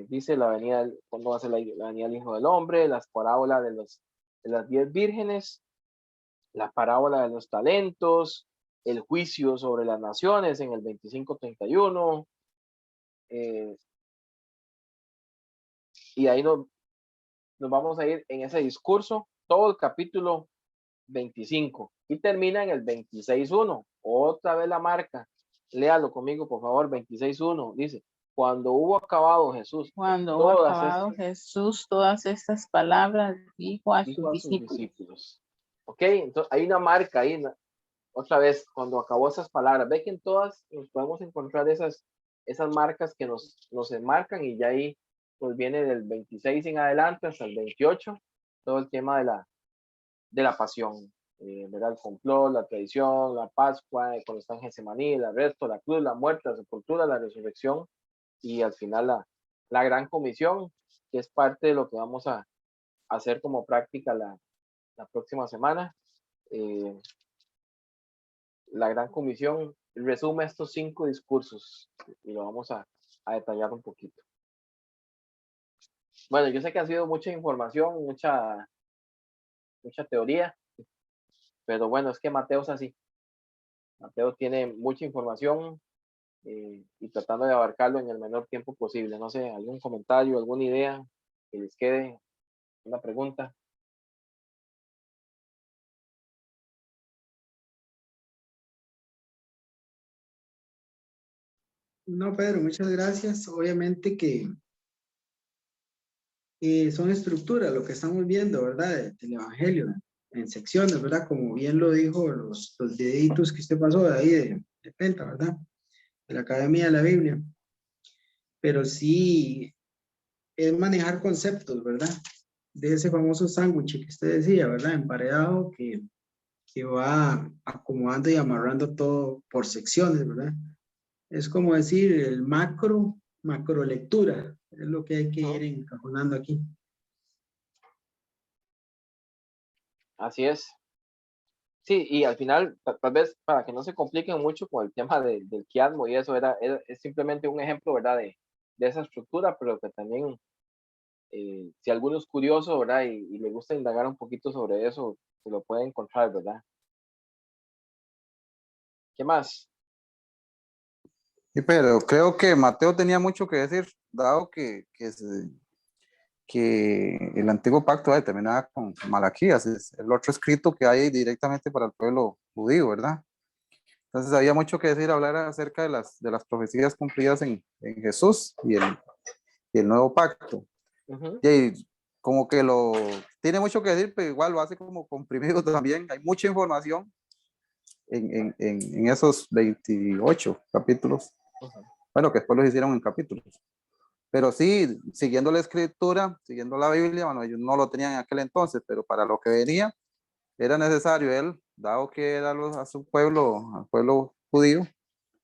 Speaker 1: dice cuando va a ser la venida del Hijo del Hombre, las parábolas de las 10 vírgenes, la parábola de los talentos, el juicio sobre las naciones en el 25:31, y ahí nos vamos a ir en ese discurso todo el capítulo 25 y termina en el 26:1. Otra vez la marca, léalo conmigo por favor. 26:1 dice, cuando hubo acabado Jesús
Speaker 5: Jesús todas estas palabras, dijo a sus discípulos.
Speaker 1: Ok, entonces hay una marca ahí, otra vez, cuando acabó esas palabras. Ve que en todas nos podemos encontrar esas marcas que nos enmarcan, y ya ahí pues viene del 26 en adelante hasta el 28, todo el tema de la pasión, ¿verdad? El complot, la traición, la Pascua, cuando está en Getsemaní, el arresto, la cruz, la muerte, la sepultura, la resurrección, y al final la gran comisión, que es parte de lo que vamos a hacer como práctica la próxima semana. La gran comisión resume estos 5 discursos y lo vamos a detallar un poquito. Bueno, yo sé que ha sido mucha información, mucha teoría, pero bueno, es que Mateo es así. Mateo tiene mucha información y tratando de abarcarlo en el menor tiempo posible. No sé, algún comentario, alguna idea que les quede, una pregunta.
Speaker 3: No, Pedro, muchas gracias. Obviamente que son estructuras lo que estamos viendo, ¿verdad? Del Evangelio, en secciones, ¿verdad? Como bien lo dijo los videitos que usted pasó de ahí de Penta, ¿verdad? De la Academia de la Biblia. Pero sí es manejar conceptos, ¿verdad? de ese famoso sándwich que usted decía, ¿verdad? Emparedado que va acomodando y amarrando todo por secciones, ¿verdad? Es como decir el macro lectura, es lo que hay que ir encajonando aquí.
Speaker 1: Así es. Sí, y al final, tal vez para que no se compliquen mucho con el tema del quiasmo y eso, es simplemente un ejemplo, ¿verdad? De esa estructura, pero que también, si alguno es curioso, ¿verdad? Y le gusta indagar un poquito sobre eso, se lo puede encontrar, ¿verdad? ¿Qué más?
Speaker 4: Sí, pero creo que Mateo tenía mucho que decir, dado que el antiguo pacto terminaba con Malaquías, es el otro escrito que hay directamente para el pueblo judío, ¿verdad? Entonces había mucho que decir, hablar acerca de las profecías cumplidas en Jesús y el nuevo pacto. Y como que tiene mucho que decir, pero igual lo hace como comprimido también. Hay mucha información en esos 28 capítulos. Bueno, que después los hicieron en capítulos. Pero sí, siguiendo la escritura, siguiendo la Biblia, bueno, ellos no lo tenían en aquel entonces, pero para lo que venía, era necesario él, dado que era a su pueblo, al pueblo judío,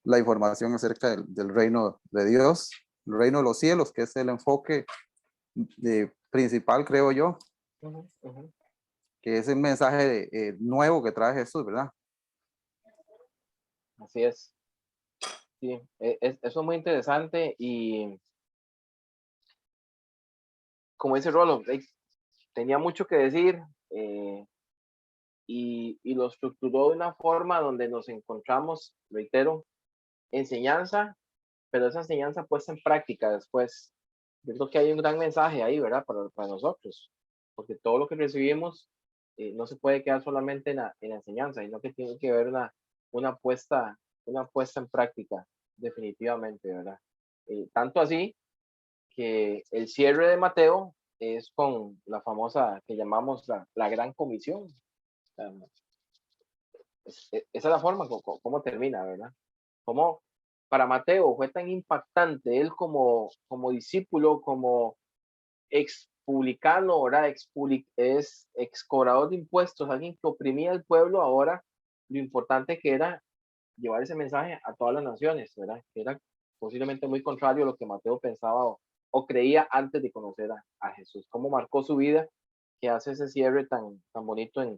Speaker 4: la información acerca del reino de Dios, el reino de los cielos, que es el enfoque principal, creo yo, que es el mensaje nuevo que trae Jesús, ¿verdad?
Speaker 1: Así es. Sí, eso es muy interesante y como dice Rolo, tenía mucho que decir y lo estructuró de una forma donde nos encontramos, reitero, enseñanza, pero esa enseñanza puesta en práctica después. Yo creo que hay un gran mensaje ahí, ¿verdad? Para nosotros, porque todo lo que recibimos no se puede quedar solamente en la enseñanza, sino que tiene que haber una puesta en práctica, definitivamente, ¿verdad? Tanto así que el cierre de Mateo es con la famosa que llamamos la gran comisión. Esa es la forma como termina, ¿verdad? Como para Mateo fue tan impactante él como discípulo, como ex publicano, ¿verdad? Es ex cobrador de impuestos, alguien que oprimía al pueblo, ahora lo importante que era llevar ese mensaje a todas las naciones, ¿verdad? Que era posiblemente muy contrario a lo que Mateo pensaba o creía antes de conocer a Jesús. Cómo marcó su vida, que hace ese cierre tan bonito en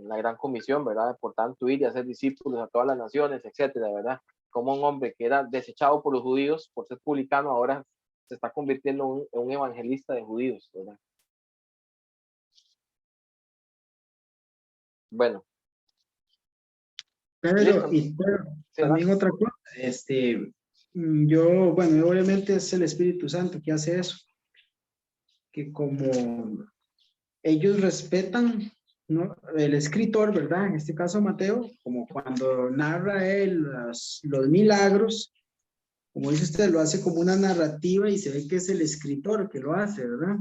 Speaker 1: la gran comisión, ¿verdad? Por tanto, ir y hacer discípulos a todas las naciones, etcétera, ¿verdad? Como un hombre que era desechado por los judíos por ser publicano, ahora se está convirtiendo en un evangelista de judíos, ¿verdad? Bueno.
Speaker 3: Pero también otra cosa, bueno, obviamente es el Espíritu Santo que hace eso, que como ellos respetan, ¿no? El escritor, ¿verdad? En este caso Mateo, como cuando narra él los milagros, como dice usted, lo hace como una narrativa y se ve que es el escritor que lo hace, ¿verdad?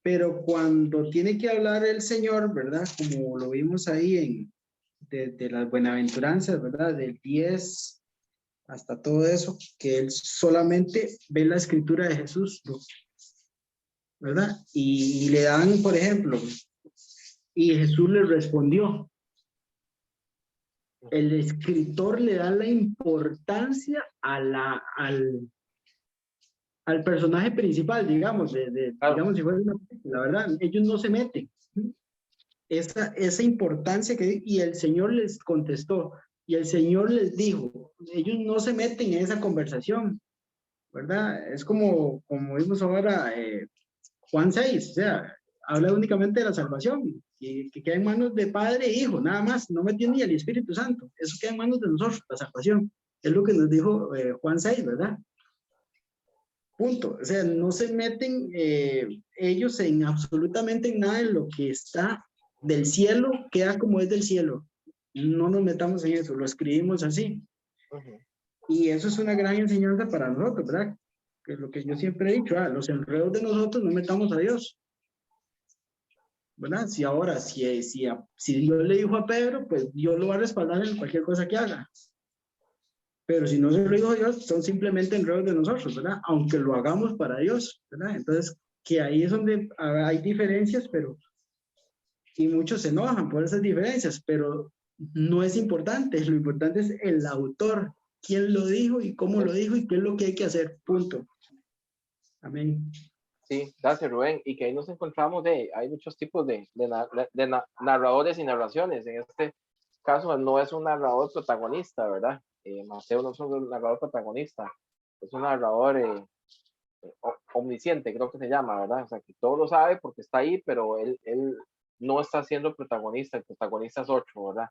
Speaker 3: Pero cuando tiene que hablar el Señor, ¿verdad? Como lo vimos ahí de las buenaventuranzas, ¿verdad? Del 10 hasta todo eso, que él solamente ve la escritura de Jesús, ¿verdad? Y le dan, por ejemplo, y Jesús le respondió. El escritor le da la importancia al personaje principal, digamos, digamos si fuera una película, ¿verdad? Ellos no se meten. Esa importancia y el Señor les contestó, y el Señor les dijo, ellos no se meten en esa conversación, ¿verdad? Es como vimos ahora Juan 6, o sea, habla únicamente de la salvación, que queda en manos de Padre e Hijo, nada más, no metió ni el Espíritu Santo, eso queda en manos de nosotros, la salvación, es lo que nos dijo Juan 6, ¿verdad? Punto, o sea, no se meten ellos en absolutamente en nada de lo que está del cielo, queda como es del cielo, no nos metamos en eso, lo escribimos así. Y eso es una gran enseñanza para nosotros, ¿verdad? Que es lo que yo siempre he dicho, los enredos de nosotros no metamos a Dios, ¿verdad? Si ahora, si Dios le dijo a Pedro, pues Dios lo va a respaldar en cualquier cosa que haga. Pero si no se lo dijo Dios, son simplemente enredos de nosotros, ¿verdad? Aunque lo hagamos para Dios, ¿verdad? Entonces, que ahí es donde hay diferencias, pero y muchos se enojan por esas diferencias, pero no es importante. Lo importante es el autor, quién lo dijo y cómo lo dijo y qué es lo que hay que hacer. Punto. Amén.
Speaker 1: Sí, gracias Rubén. Y que ahí nos encontramos hay muchos tipos de narradores y narraciones. En este caso no es un narrador protagonista, ¿verdad? Mateo no es un narrador protagonista, es un narrador omnisciente, creo que se llama, ¿verdad? O sea, que todo lo sabe porque está ahí, pero él no está siendo protagonista, el protagonista es otro, ¿verdad?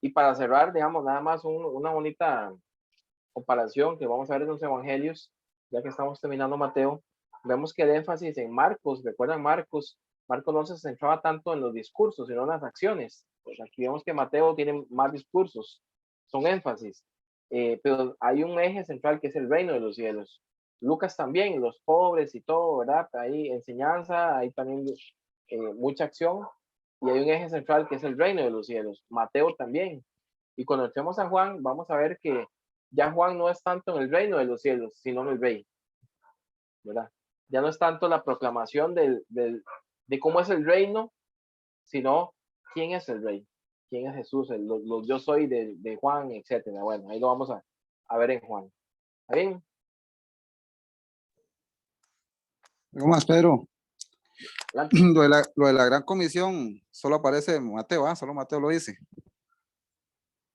Speaker 1: Y para cerrar, digamos, nada más una bonita comparación que vamos a ver en los evangelios, ya que estamos terminando Mateo, vemos que el énfasis en Marcos, recuerdan Marcos no se centraba tanto en los discursos, sino en las acciones. Pues aquí vemos que Mateo tiene más discursos, son énfasis, pero hay un eje central que es el reino de los cielos. Lucas también, los pobres y todo, ¿verdad? Hay enseñanza, hay también mucha acción, y hay un eje central que es el reino de los cielos. Mateo también. Y cuando entremos a Juan, vamos a ver que ya Juan no es tanto en el reino de los cielos, sino en el rey, ¿verdad? Ya no es tanto la proclamación de cómo es el reino, sino quién es el rey, quién es Jesús, los yo soy de Juan, etcétera. Bueno, ahí lo vamos a ver en Juan. ¿Está bien?
Speaker 4: ¿Algo más, Pedro? Lo de la gran comisión solo aparece en Mateo, ¿ah? Solo Mateo lo dice.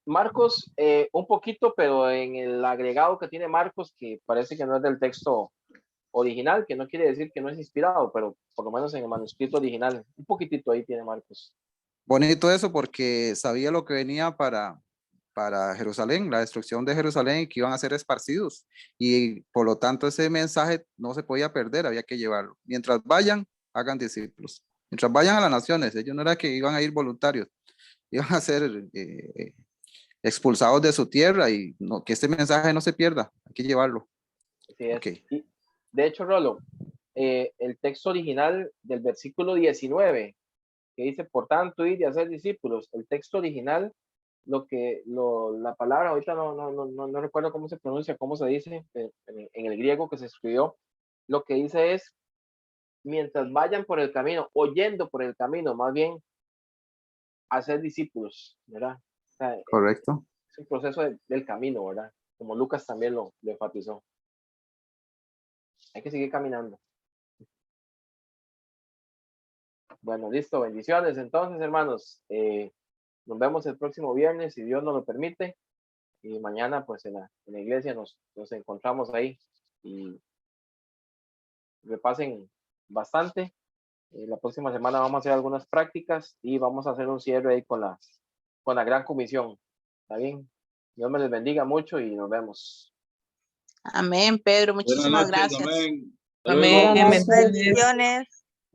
Speaker 1: Marcos, un poquito, pero en el agregado que tiene Marcos, que parece que no es del texto original, que no quiere decir que no es inspirado, pero por lo menos en el manuscrito original, un poquitito ahí tiene Marcos.
Speaker 4: Bonito eso porque sabía lo que venía para Jerusalén, la destrucción de Jerusalén, y que iban a ser esparcidos. Y por lo tanto ese mensaje no se podía perder, había que llevarlo. Mientras vayan, hagan discípulos. Mientras vayan a las naciones, ellos no era que iban a ir voluntarios, iban a ser expulsados de su tierra y no, que este mensaje no se pierda, hay que llevarlo.
Speaker 1: Así es.
Speaker 4: Okay.
Speaker 1: Y, de hecho, Rolo, el texto original del versículo 19, que dice, por tanto, id y hacer discípulos, el texto original, la palabra, ahorita no recuerdo cómo se pronuncia, cómo se dice en el griego que se escribió, lo que dice es, mientras vayan por el camino, oyendo por el camino, más bien, hacer discípulos, ¿verdad? O sea,
Speaker 4: Correcto.
Speaker 1: es un proceso del camino, ¿verdad? Como Lucas también lo enfatizó. Hay que seguir caminando. Bueno, listo, bendiciones. Entonces, hermanos, nos vemos el próximo viernes, si Dios nos lo permite. Y mañana, pues, en la iglesia nos encontramos ahí y repasen bastante. La próxima semana vamos a hacer algunas prácticas y vamos a hacer un cierre ahí con la gran comisión. ¿Está bien? Dios me les bendiga mucho y nos vemos.
Speaker 5: Amén, Pedro. Muchísimas gracias.
Speaker 6: Amén.
Speaker 2: Amén. Bendiciones.